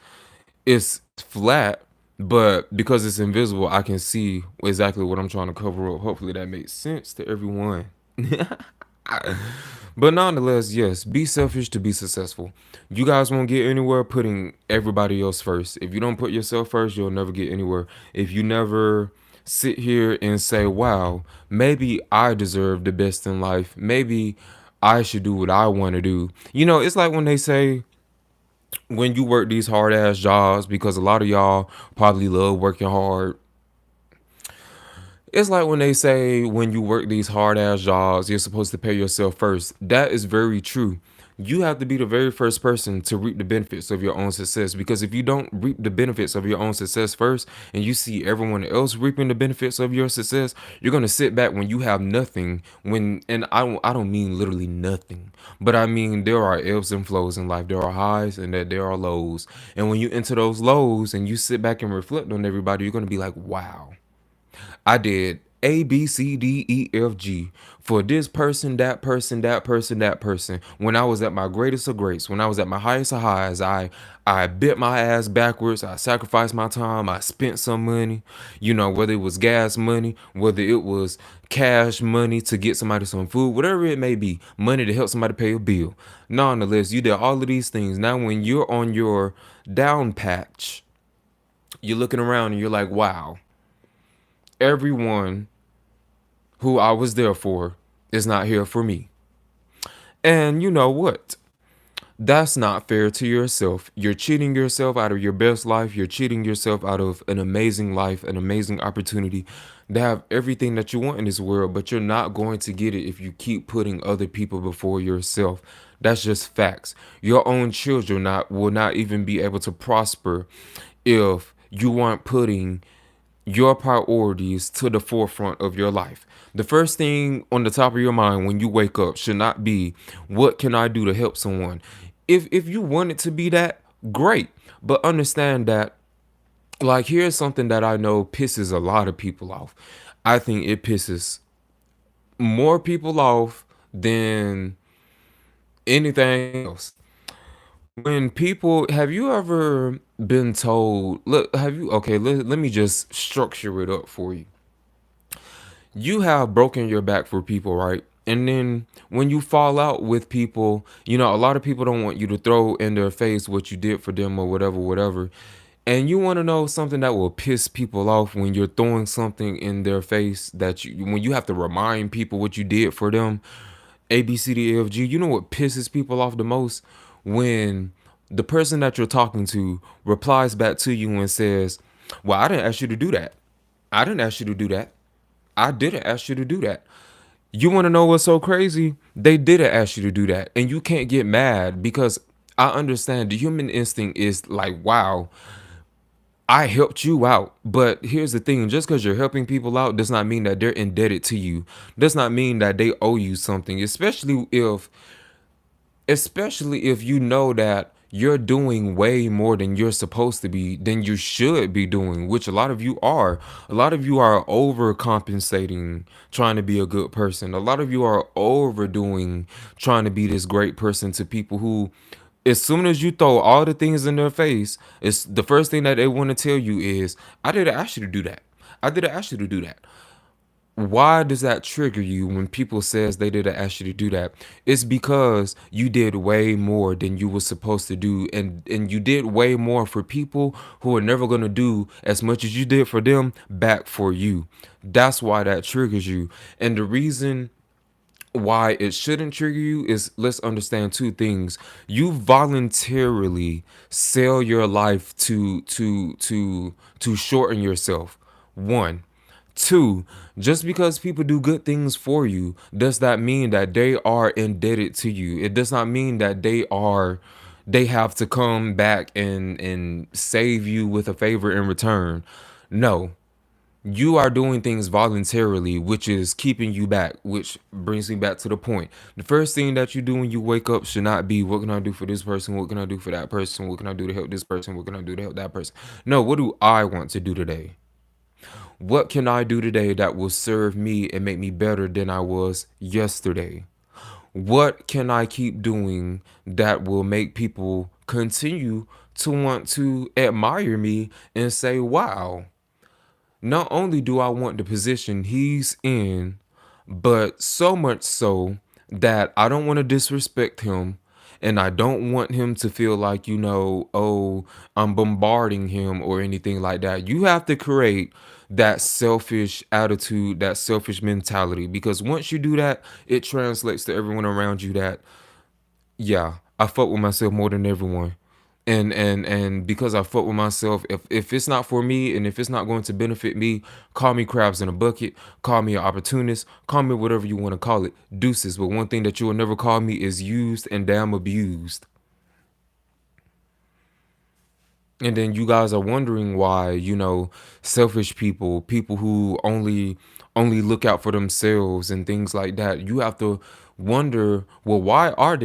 flat, But because it's invisible, I can see exactly what I'm trying to cover up. Hopefully that makes sense to everyone. But nonetheless, yes, be selfish to be successful. You guys won't get anywhere putting everybody else first. If you don't put yourself first, you'll never get anywhere. If you never sit here and say, wow, maybe I deserve the best in life. Maybe I should do what I want to do. You know, it's like when they say, when you work these hard ass jobs, because a lot of y'all probably love working hard. It's like when they say, when you work these hard ass jobs, you're supposed to pay yourself first. That is very true. You have to be the very first person to reap the benefits of your own success, because if you don't reap the benefits of your own success first and you see everyone else reaping the benefits of your success, you're going to sit back when you have nothing. And I don't mean literally nothing, but I mean there are ebbs and flows in life. There are highs and that there are lows. And when you enter those lows and you sit back and reflect on everybody, you're going to be like, wow, I did A, B, C, D, E, F, G for this person, that person, that person, that person. When I was at my greatest of greats, when I was at my highest of highs, I bit my ass backwards. I sacrificed my time. I spent some money, whether it was gas money, whether it was cash money to get somebody some food, whatever it may be, money to help somebody pay a bill. Nonetheless, you did all of these things. Now, when you're on your down patch, you're looking around and you're like, wow, everyone who I was there for is not here for me. And you know what? That's not fair to yourself. You're cheating yourself out of your best life. You're cheating yourself out of an amazing life, an amazing opportunity to have everything that you want in this world, but you're not going to get it if you keep putting other people before yourself. That's just facts. Your own children will not even be able to prosper if you aren't putting your priorities to the forefront of your life. The first thing on the top of your mind when you wake up should not be, what can I do to help someone? If you want it to be that, great. But understand that, like, here's something that I know pisses a lot of people off. I think it pisses more people off than anything else. When people, have you ever been told, look, have you, okay, let me just structure it up for you. You have broken your back for people, right? And then when you fall out with people, a lot of people don't want you to throw in their face what you did for them or whatever, whatever. And you want to know something that will piss people off when you're throwing something in their face, when you have to remind people what you did for them, A, B, C, D, E, F, G. You know what pisses people off the most? When the person that you're talking to replies back to you and says, well, I didn't ask you to do that. I didn't ask you to do that. I didn't ask you to do that. You want to know what's so crazy? They didn't ask you to do that. And you can't get mad, because I understand the human instinct is like, wow, I helped you out. But here's the thing, just because you're helping people out does not mean that they're indebted to you. Does not mean that they owe you something, especially if you know that you're doing way more than you're supposed to be, than you should be doing, which a lot of you are. A lot of you are overcompensating, trying to be a good person. A lot of you are overdoing, trying to be this great person to people who, as soon as you throw all the things in their face, it's the first thing that they want to tell you is, I didn't ask you to do that. I didn't ask you to do that. Why does that trigger you when people says they didn't ask you to do that? It's because you did way more than you were supposed to do, and you did way more for people who are never going to do as much as you did for them back for you. That's why that triggers you. And the reason why it shouldn't trigger you is, let's understand two things. You voluntarily sell your life to shorten yourself. One. Two, just because people do good things for you does not mean that they are indebted to you. It does not mean that they have to come back and save you with a favor in return. No. You are doing things voluntarily, which is keeping you back, which brings me back to the point. The first thing that you do when you wake up should not be, what can I do for this person? What can I do for that person? What can I do to help this person? What can I do to help that person? No, what do I want to do today? What can I do today that will serve me and make me better than I was yesterday? What can I keep doing that will make people continue to want to admire me and say, wow, not only do I want the position he's in, but so much so that I don't want to disrespect him, and I don't want him to feel like, oh, I'm bombarding him or anything like that. You have to create that selfish attitude, that selfish mentality, because once you do that, it translates to everyone around you that, yeah, I fuck with myself more than everyone. And because I fuck with myself, if it's not for me and if it's not going to benefit me, call me crabs in a bucket, call me an opportunist, call me whatever you want to call it, deuces. But one thing that you will never call me is used and damn abused. And then you guys are wondering why, selfish people who only look out for themselves and things like that. You have to wonder, well, why are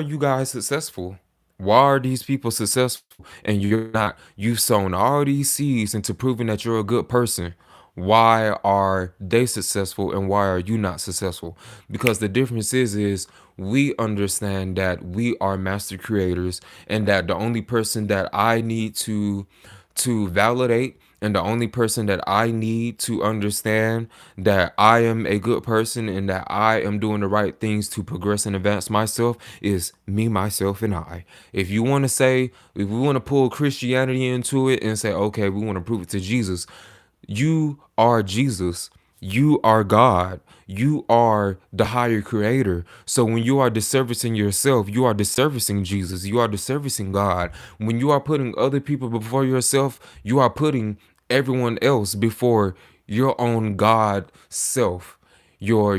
you guys successful? Why are these people successful and you're not? You've sown all these seeds into proving that you're a good person. Why are they successful and why are you not successful? Because the difference is we understand that we are master creators and that the only person that I need to validate and the only person that I need to understand that I am a good person and that I am doing the right things to progress and advance myself is me, myself, and I. If you want to say, if we want to pull Christianity into it and say, okay, we want to prove it to Jesus, you are Jesus. You are God. You are the higher creator. So when you are disservicing yourself, you are disservicing Jesus. You are disservicing God. When you are putting other people before yourself, you are putting everyone else before your own God self, your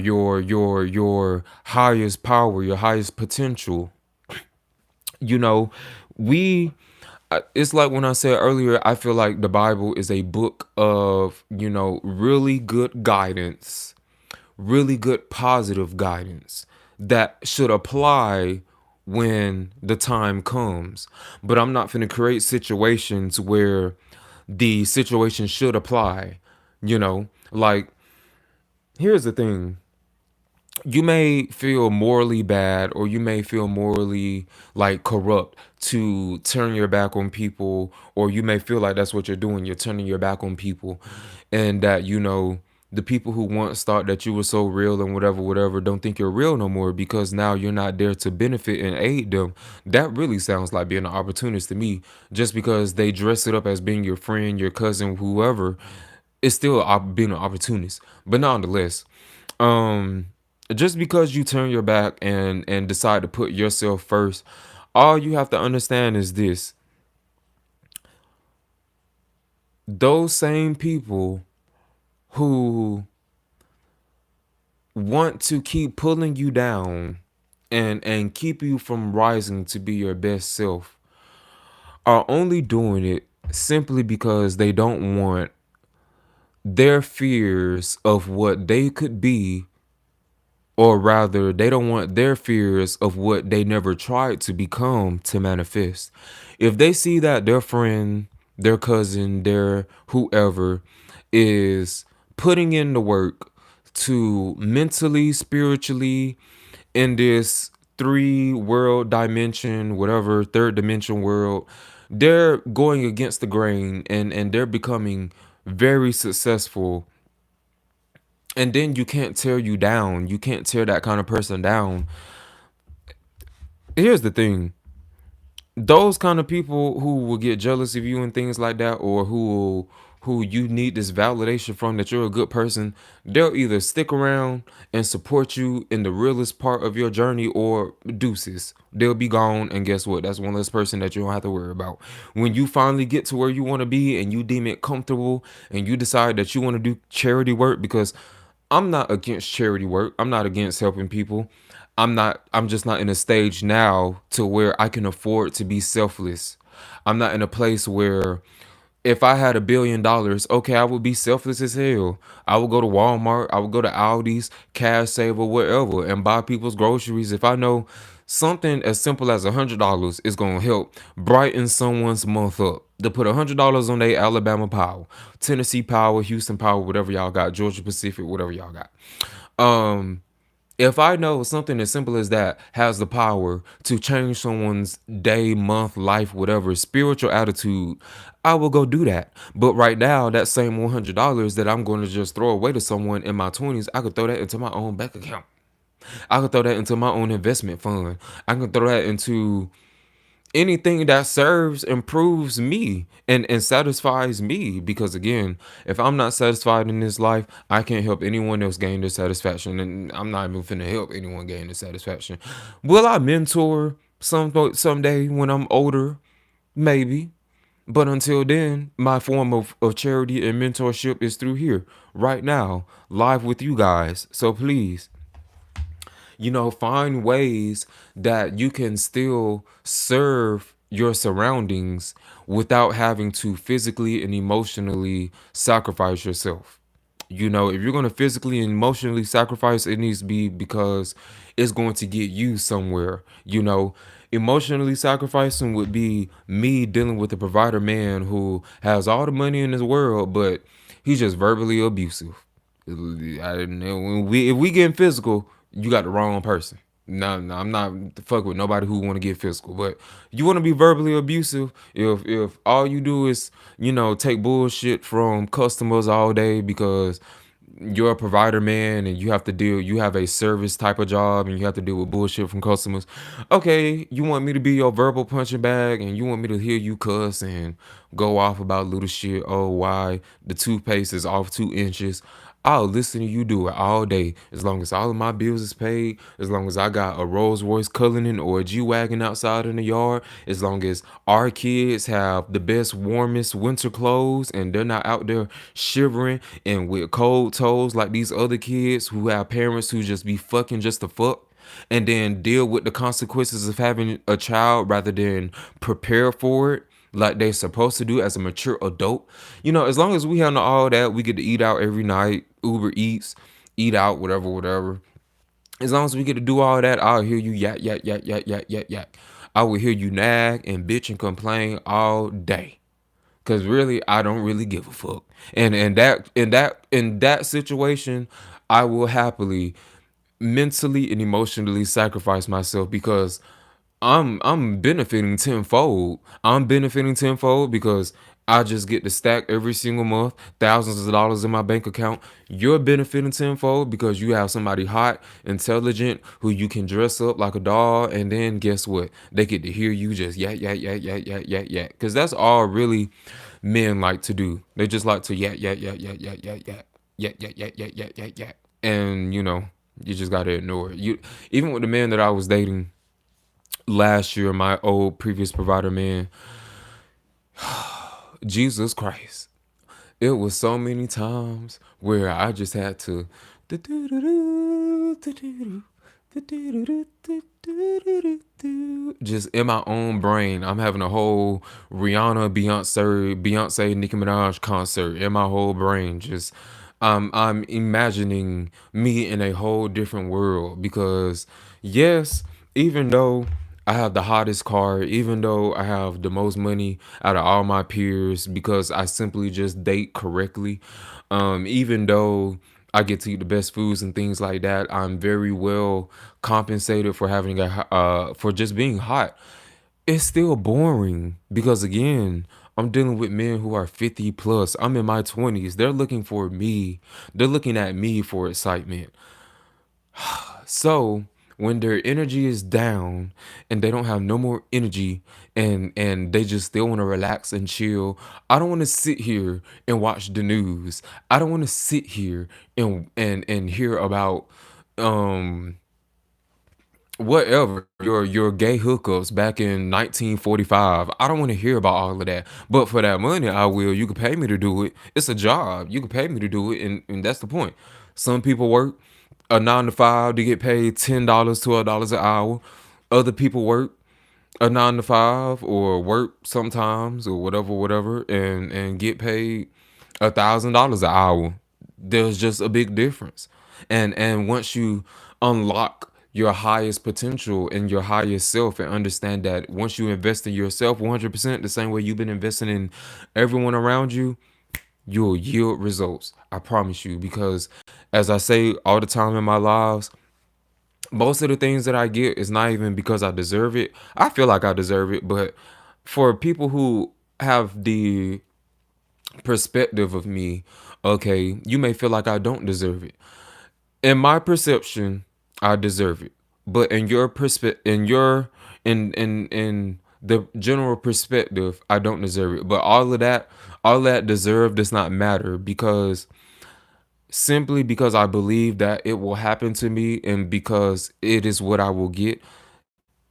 highest power, your highest potential. You know, we it's like when I said earlier, I feel like the Bible is a book of, really good guidance, really good positive guidance that should apply when the time comes. But I'm not going to create situations where the situation should apply, like, here's the thing. You may feel morally bad or you may feel morally like corrupt to turn your back on people, or you may feel like that's what you're doing, you're turning your back on people, and that the people who once thought that you were so real and whatever don't think you're real no more because now you're not there to benefit and aid them. That really sounds like being an opportunist to me. Just because they dress it up as being your friend, your cousin, whoever, it's still being an opportunist. But nonetheless, um just because you turn your back and decide to put yourself first, all you have to understand is this: those same people who want to keep pulling you down and keep you from rising to be your best self are only doing it simply because they don't want their fears of what they could be, or rather, they don't want their fears of what they never tried to become to manifest. If they see that their friend, their cousin, their whoever is putting in the work to mentally, spiritually, in this three world dimension, whatever, third dimension world, they're going against the grain and they're becoming very successful, and then you can't tear you down. You can't tear that kind of person down. Here's the thing. Those kind of people who will get jealous of you and things like that, or who you need this validation from that you're a good person, they'll either stick around and support you in the realest part of your journey, or deuces. They'll be gone, and guess what? That's one less person that you don't have to worry about. When you finally get to where you want to be and you deem it comfortable and you decide that you want to do charity work, because I'm not against charity work. I'm not against helping people. I'm just not in a stage now to where I can afford to be selfless. I'm not in a place where if I had $1 billion, okay, I would be selfless as hell. I would go to Walmart, I would go to Aldi's, Cash Save, or wherever and buy people's groceries. If I know something as simple as $100 is gonna help brighten someone's month up, to put $100 on their Alabama Power, Tennessee Power, Houston Power, whatever y'all got, Georgia Pacific, whatever y'all got. Um, If I know something as simple as that has the power to change someone's day, month, life, whatever, spiritual attitude, I will go do that. But right now, that same $100 that I'm going to just throw away to someone in my 20s, I could throw that into my own bank account. I could throw that into my own investment fund. I can throw that into anything that serves, improves me and satisfies me. Because again, if I'm not satisfied in this life, I can't help anyone else gain their satisfaction, and I'm not even finna help anyone gain their satisfaction. Will I mentor someday when I'm older? Maybe. But until then, my form of charity and mentorship is through here right now, live with you guys. So please, find ways that you can still serve your surroundings without having to physically and emotionally sacrifice yourself. If you're going to physically and emotionally sacrifice, it needs to be because it's going to get you somewhere. Emotionally sacrificing would be me dealing with a provider man who has all the money in this world, but he's just verbally abusive. If we getting physical, you got the wrong person. No, no, I'm not fuck with nobody who want to get physical, but you want to be verbally abusive. If all you do is take bullshit from customers all day because you're a provider man and you have a service type of job and you have to deal with bullshit from customers. Okay, you want me to be your verbal punching bag and you want me to hear you cuss and go off about little shit. Oh, why the toothpaste is off 2 inches. I'll listen to you do it all day as long as all of my bills is paid, as long as I got a Rolls Royce Cullinan or a G-Wagon outside in the yard, as long as our kids have the best, warmest winter clothes and they're not out there shivering and with cold toes like these other kids who have parents who just be fucking just to fuck and then deal with the consequences of having a child rather than prepare for it like they're supposed to do as a mature adult. As long as we handle all that, we get to eat out every night, Uber Eats, eat out, whatever, whatever. As long as we get to do all that, I'll hear you yak, yak, yak, yak, yak, yak, yak. I will hear you nag and bitch and complain all day. Cause really, I don't really give a fuck. And in that situation, I will happily mentally and emotionally sacrifice myself because I'm benefiting tenfold. I'm benefiting tenfold because I just get to stack every single month thousands of dollars in my bank account. You're benefiting tenfold because you have somebody hot, intelligent, who you can dress up like a doll, and then guess what? They get to hear you just yak yak yak yak yak yak yak. Because that's all really men like to do. They just like to yak yak yak yak yak yak yak yak yak yak yak yak yak yak. And you just gotta ignore it. Even with the man that I was dating last year, my old previous provider man, Jesus Christ, it was so many times where I just had to just in my own brain. I'm having a whole Rihanna, Beyonce, Nicki Minaj concert in my whole brain. Just I'm imagining me in a whole different world because yes, even though I have the hottest car, even though I have the most money out of all my peers because I simply just date correctly, even though I get to eat the best foods and things like that, I'm very well compensated for having for just being hot. It's still boring because again, I'm dealing with men who are 50 plus. I'm in my 20s. They're looking for me. They're looking at me for excitement. So when their energy is down and they don't have no more energy and they just still want to relax and chill, I don't want to sit here and watch the news. I don't want to sit here and hear about um whatever your gay hookups back in 1945. I don't want to hear about all of that. But for that money, I will. You can pay me to do it. It's a job. You can pay me to do it, and that's the point. Some people work a 9 to 5 to get paid $10, $12 an hour. Other people work a 9 to 5 or work sometimes or whatever, whatever, and get paid $1,000 an hour. There's just a big difference. And once you unlock your highest potential and your highest self and understand that once you invest in yourself 100% the same way you've been investing in everyone around you, you'll yield results. I promise you. Because as I say all the time in my lives, Most of the things that I get is not even because I deserve it. I feel like I deserve it, but for people who have the perspective of me, okay, you may feel like I don't deserve it. In my perception, I deserve it. But in your perspective, in the general perspective, I don't deserve it. But all that deserve does not matter, because simply because I believe that it will happen to me and because it is what I will get,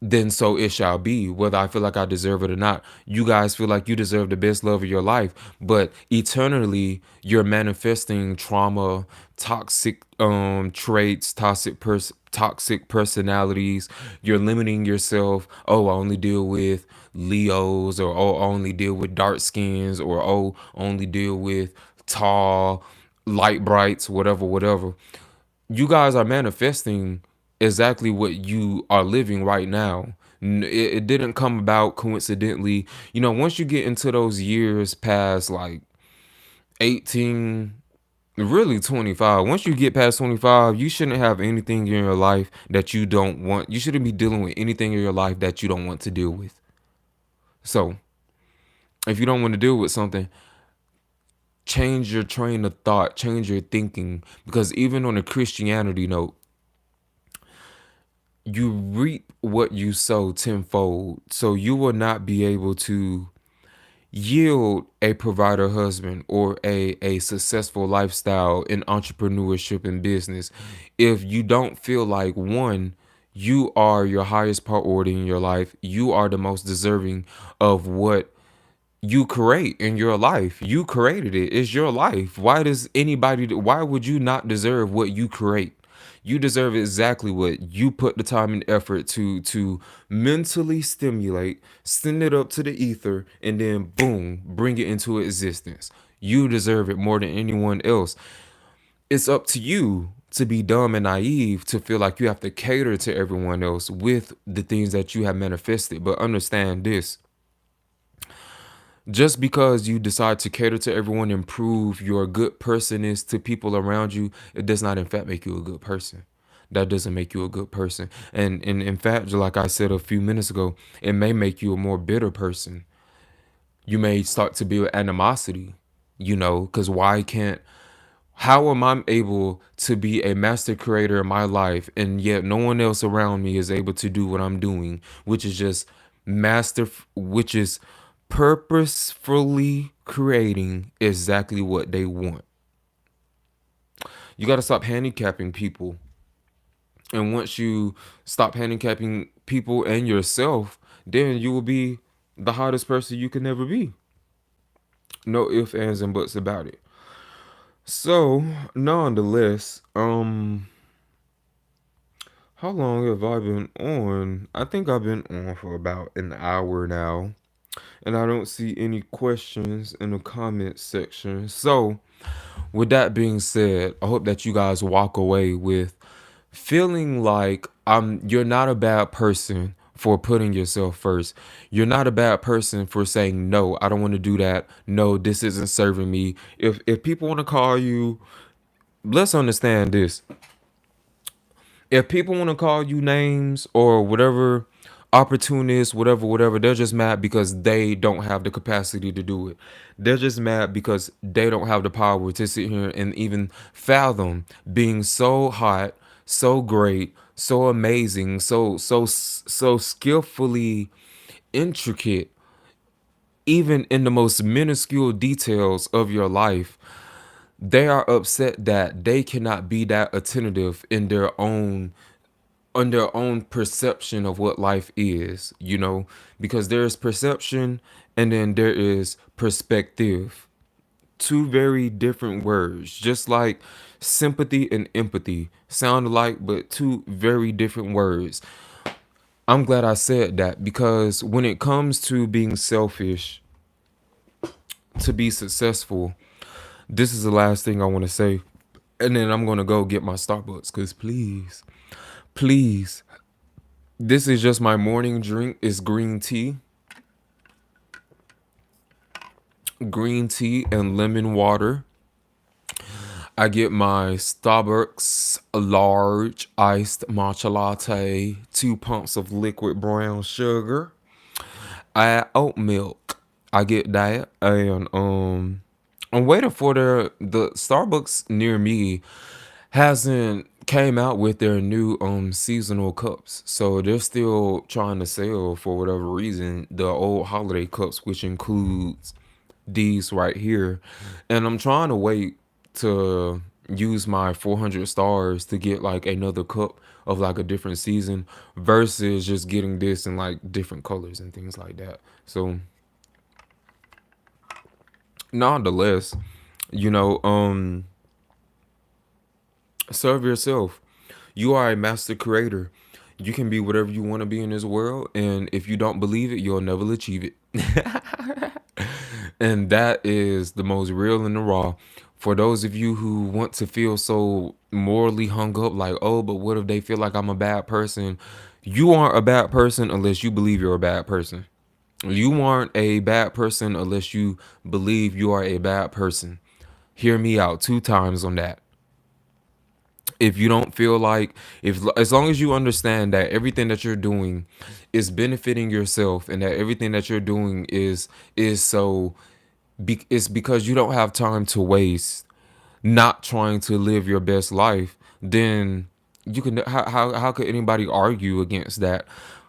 then so it shall be, whether I feel like I deserve it or not. You guys feel like you deserve the best love of your life, but eternally you're manifesting trauma, toxic traits, toxic personalities. You're limiting yourself. Oh, I only deal with Leos, or oh, I only deal with dark skins, or oh, I only deal with tall, light brights, whatever, whatever. You guys are manifesting exactly what you are living right now. It didn't come about coincidentally. You know, once you get into those years past like 18, really 25, once you get past 25, you shouldn't have anything in your life that you don't want. You shouldn't be dealing with anything in your life that you don't want to deal with. So, if you don't want to deal with something, change your train of thought, change your thinking. Because even on a Christianity note, you reap what you sow tenfold. So you will not be able to yield a provider husband or a successful lifestyle in entrepreneurship and business if you don't feel like, one, you are your highest priority in your life. You are the most deserving of what you create in your life. You created it. It's your life. Why would you not deserve what you create? You deserve exactly what you put the time and effort to mentally stimulate, send it up to the ether, and then boom, bring it into existence. You deserve it more than anyone else. It's up to you to be dumb and naive to feel like you have to cater to everyone else with the things that you have manifested. But understand this: just because you decide to cater to everyone and prove you're a good person is to people around you, it does not in fact make you a good person. That doesn't make you a good person. And in fact, like I said a few minutes ago, it may make you a more bitter person. You may start to build animosity, because how am I able to be a master creator in my life and yet no one else around me is able to do what I'm doing, which is just which is purposefully creating exactly what they want. You got to stop handicapping people. And once you stop handicapping people and yourself, then you will be the hottest person you can never be. No ifs, ands, and buts about it. So, nonetheless, how long have I been on? I think I've been on for about an hour now, and I don't see any questions in the comment section. So, with that being said, I hope that you guys walk away with feeling like you're not a bad person for putting yourself first. You're not a bad person for saying no, I don't want to do that. No, this isn't serving me. If people want to call you, let's understand this. If people want to call you names or whatever, opportunists, whatever, they're just mad because they don't have the capacity to do it. They're just mad because they don't have the power to sit here and even fathom being so hot, so great, so amazing, so skillfully intricate, even in the most minuscule details of your life. They are upset that they cannot be that attentive in their own on their own perception of what life is, because there's perception and then there is perspective. Two very different words, just like sympathy and empathy sound alike, but two very different words. I'm glad I said that, because when it comes to being selfish to be successful, this is the last thing I want to say. And then I'm going to go get my Starbucks, because please, this is just my morning drink. It's green tea and lemon water. I get my Starbucks large iced matcha latte, 2 pumps of liquid brown sugar. I add oat milk. I get that, and I'm waiting for the Starbucks near me hasn't came out with their new seasonal cups. So they're still trying to sell, for whatever reason, the old holiday cups, which includes these right here. And I'm trying to wait to use my 400 stars to get like another cup of like a different season versus just getting this in like different colors and things like that. So nonetheless, you know, serve yourself. You are a master creator. You can be whatever you want to be in this world, and if you don't believe it, you'll never achieve it. And that is the most real and the raw. For those of you who want to feel so morally hung up, like, oh, but what if they feel like I'm a bad person? You aren't a bad person unless you believe you're a bad person. You aren't a bad person unless you believe you are a bad person. Hear me out 2 times on that. If you don't feel like, if as long as you understand that everything that you're doing is benefiting yourself, and that everything that you're doing is so it's because you don't have time to waste not trying to live your best life, then you can, how could anybody argue against that?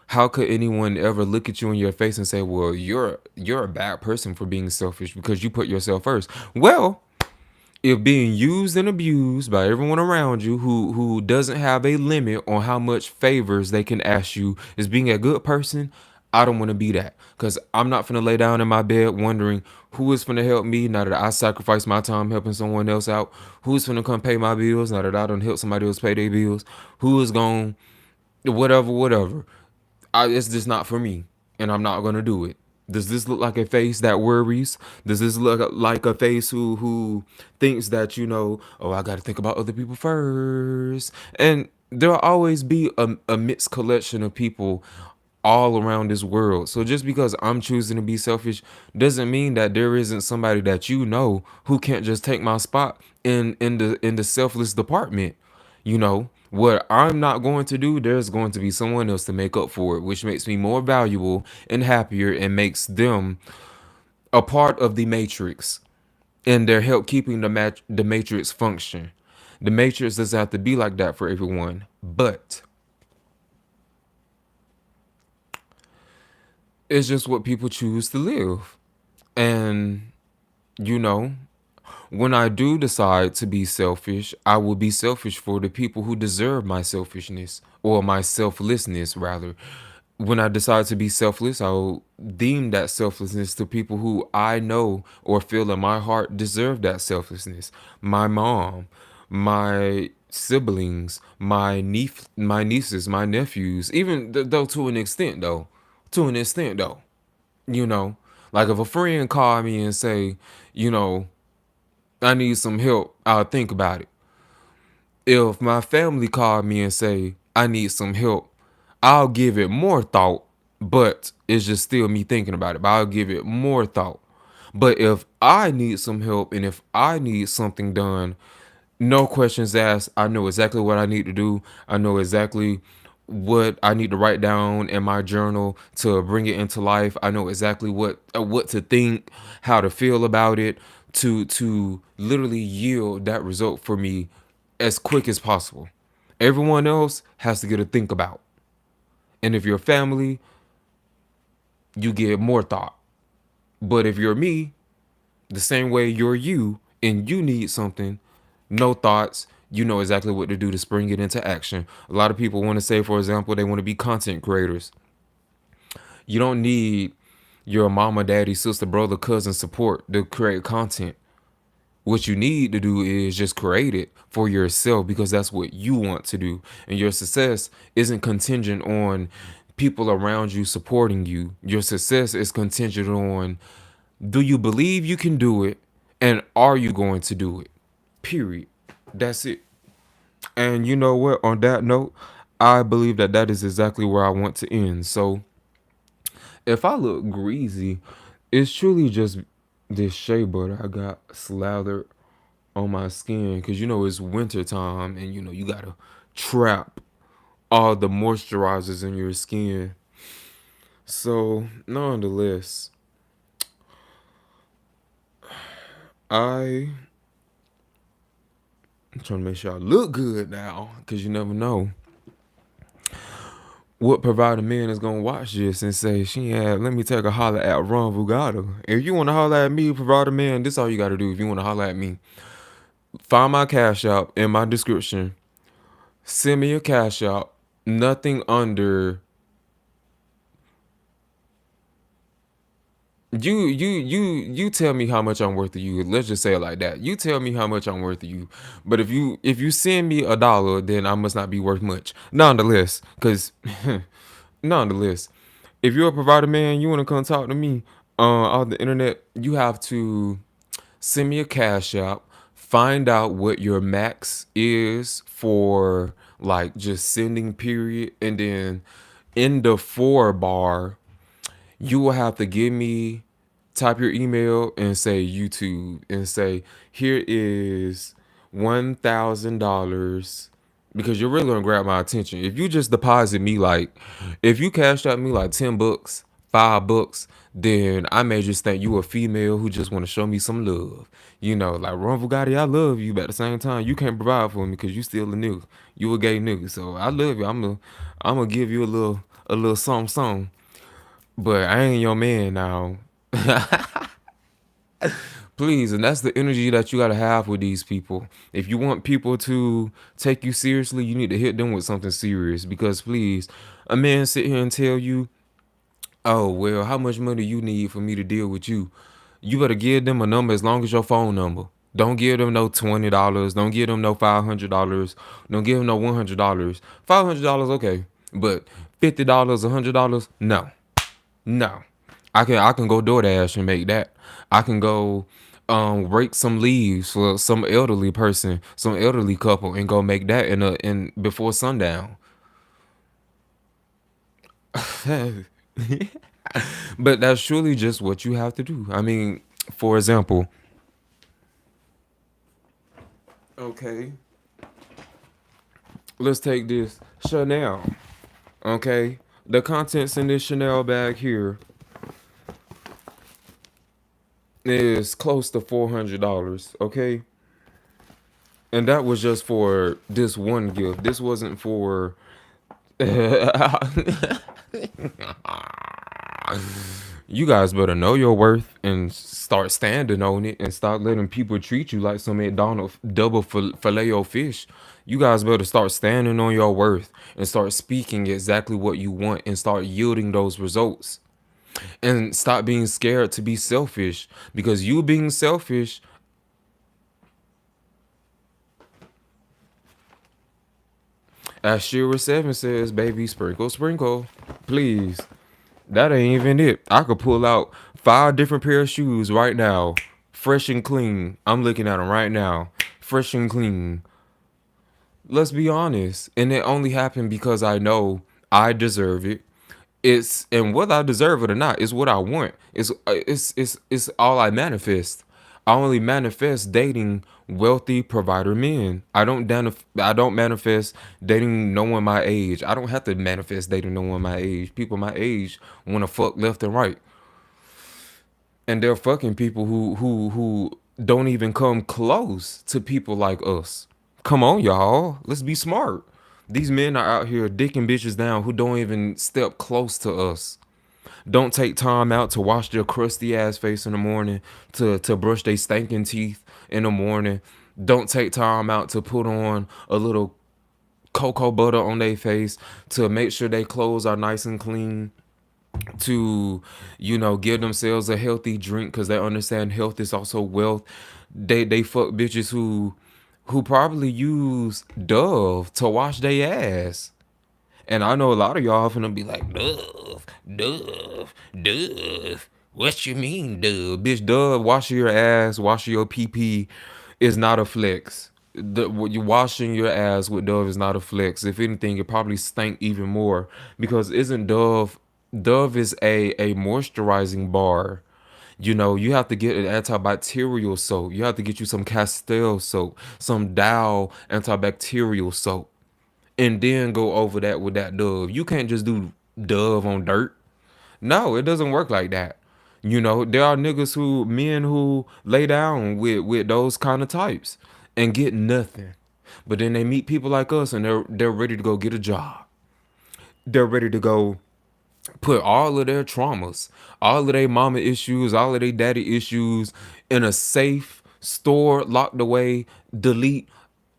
How could anyone ever look at you in your face and say, well, you're a bad person for being selfish because you put yourself first? Well, if being used and abused by everyone around you who doesn't have a limit on how much favors they can ask you is being a good person, I don't want to be that, because I'm not finna lay down in my bed wondering who is finna help me now that I sacrifice my time helping someone else out. Who's finna come pay my bills now that I done help somebody else pay their bills? Who is going whatever. It's just not for me, and I'm not gonna do it. Does this look like a face that worries? Does this look like a face who thinks that, oh, I got to think about other people first? And there'll always be a mixed collection of people all around this world. So just because I'm choosing to be selfish doesn't mean that there isn't somebody that who can't just take my spot in the selfless department. What I'm not going to do, there's going to be someone else to make up for it, which makes me more valuable and happier and makes them a part of the matrix, and their help keeping the matrix function. The matrix doesn't have to be like that for everyone, but it's just what people choose to live. And you know when I do decide to be selfish, I will be selfish for the people who deserve my selfishness, or my selflessness, rather. When I decide to be selfless, I'll deem that selflessness to people who I know or feel in my heart deserve that selflessness. My mom, my siblings, my nieces, my nephews, even though to an extent though. To an extent though. You know, like if a friend call me and say, you know, I need some help, I'll think about it. If my family called me and say, I need some help, I'll give it more thought, but it's just still me thinking about it. But I'll give it more thought. But if I need some help and if I need something done, no questions asked. I know exactly what I need to do. I know exactly what I need to write down in my journal to bring it into life. I know exactly what to think, how to feel about it, to literally yield that result for me as quick as possible. Everyone else has to get to think about. And if you're family, you get more thought. But if you're me, the same way you're you and you need something, no thoughts, you know exactly what to do to spring it into action. A lot of people want to say, for example, they want to be content creators. You don't need your mama, daddy, sister, brother, cousin support to create content. What you need to do is just create it for yourself, because that's what you want to do. And your success isn't contingent on people around you supporting you. Your success is contingent on, do you believe you can do it, and are you going to do it? Period. That's it. And you know what? On that note, I believe that that is exactly where I want to end. So if I look greasy, it's truly just this shea butter I got slathered on my skin because it's winter time and you gotta trap all the moisturizers in your skin. So nonetheless, I'm trying to make sure I look good now because you never know what provider man is gonna watch this and say, "She had let me take a holler at Ron VUGGOTTA." If you want to holler at me, provider man, this all you gotta do. If you want to holler at me, find my cash app in my description. Send me a cash app. Nothing under you tell me how much I'm worth to you. Let's just say it like that. You tell me how much I'm worth to you. But if you send me $1, then I must not be worth much. Nonetheless, because nonetheless, if you're a provider man, you want to come talk to me on the internet, you have to send me a cash app, find out what your max is for like just sending period, and then in the 4 bar you will have to give me type your email and say YouTube and say here is $1,000 because you're really gonna grab my attention. If you just deposit me like if you cashed out me like $10, $5, then I may just think you a female who just want to show me some love. Like Ron VUGGOTTA, I love you, but at the same time, you can't provide for me because you still a nigga. You a gay nigga. So I love you. I'm gonna give you a little something. But I ain't your man now. Please, and that's the energy that you gotta have with these people. If you want people to take you seriously, you need to hit them with something serious. Because please, a man sit here and tell you, "Oh well, how much money you need for me to deal with you?" You better give them a number as long as your phone number. Don't give them no $20. Don't give them no $500. Don't give them no $100. $500, okay, but $50, $100, no. No, I can go DoorDash and make that. I can go rake some leaves for some elderly person, some elderly couple, and go make that in before sundown. But that's surely just what you have to do. I mean, for example, okay, let's take this Chanel. Okay, the contents in this Chanel bag here is close to $400. Okay, and that was just for this one gift. This wasn't for you guys better know your worth and start standing on it and stop letting people treat you like some McDonald's double filet o fish. You guys better start standing on your worth and start speaking exactly what you want and start yielding those results. And stop being scared to be selfish because you being selfish, as Youre 7 says, baby, sprinkle, sprinkle. Please. That ain't even it. I could pull out 5 different pair of shoes right now. Fresh and clean. I'm looking at them right now. Fresh and clean. Let's be honest. And it only happened because I know I deserve it. And whether I deserve it or not, it's what I want. It's all I manifest. I only manifest dating wealthy provider men. I don't manifest dating no one my age. I don't have to manifest dating no one my age. People my age want to fuck left and right, and they're fucking people who don't even come close to people like us. Come on, y'all. Let's be smart. These men are out here dicking bitches down who don't even step close to us. Don't take time out to wash their crusty ass face in the morning, to brush their stinking teeth in the morning. Don't take time out to put on a little cocoa butter on their face to make sure their clothes are nice and clean, to give themselves a healthy drink because they understand health is also wealth. They fuck bitches who probably use Dove to wash their ass. And I know a lot of y'all finna be like, Dove, Dove, Dove. What you mean, Dove? Bitch, Dove, washing your ass, washing your pee is not a flex. What you washing your ass with Dove is not a flex. If anything, it probably stank even more because isn't Dove is a moisturizing bar. You know, you have to get an antibacterial soap. You have to get you some Castile soap, some Dow antibacterial soap, and then go over that with that Dove. You can't just do Dove on dirt. No, it doesn't work like that. You know, there are men who lay down with those kind of types and get nothing. But then they meet people like us and they're ready to go get a job. They're ready to go put all of their traumas, all of their mama issues, all of their daddy issues in a safe, stored, locked away, delete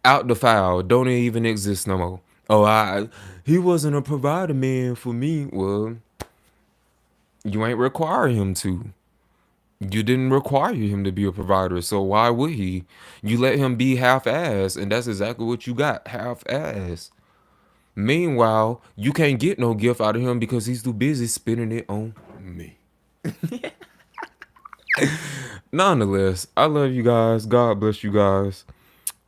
out the file. Don't even exist no more. Oh, he wasn't a provider man for me. Well, you ain't require him to. You didn't require him to be a provider, so why would he? You let him be half-ass, and that's exactly what you got, half-ass. Meanwhile, you can't get no gift out of him because he's too busy spending it on me. Nonetheless, I love you guys. God bless you guys.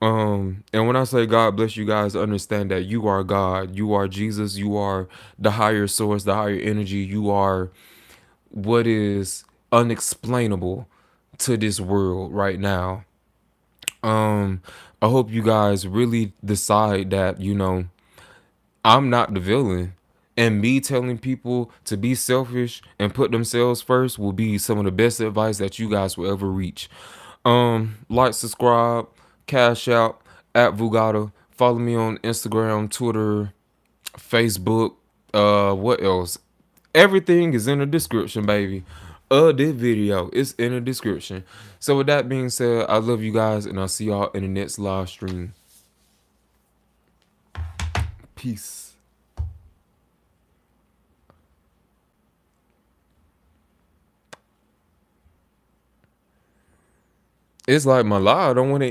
And when I say God bless you guys, understand that you are God. You are Jesus. You are the higher source, the higher energy. You are what is unexplainable to this world right now. Um, I hope you guys really decide that, I'm not the villain. And me telling people to be selfish and put themselves first will be some of the best advice that you guys will ever reach. Like, subscribe, cash out at VUGGOTTA. Follow me on Instagram, Twitter, Facebook. What else? Everything is in the description, baby. This video is in the description. So with that being said, I love you guys and I'll see y'all in the next live stream. Peace. It's like my live. I don't want to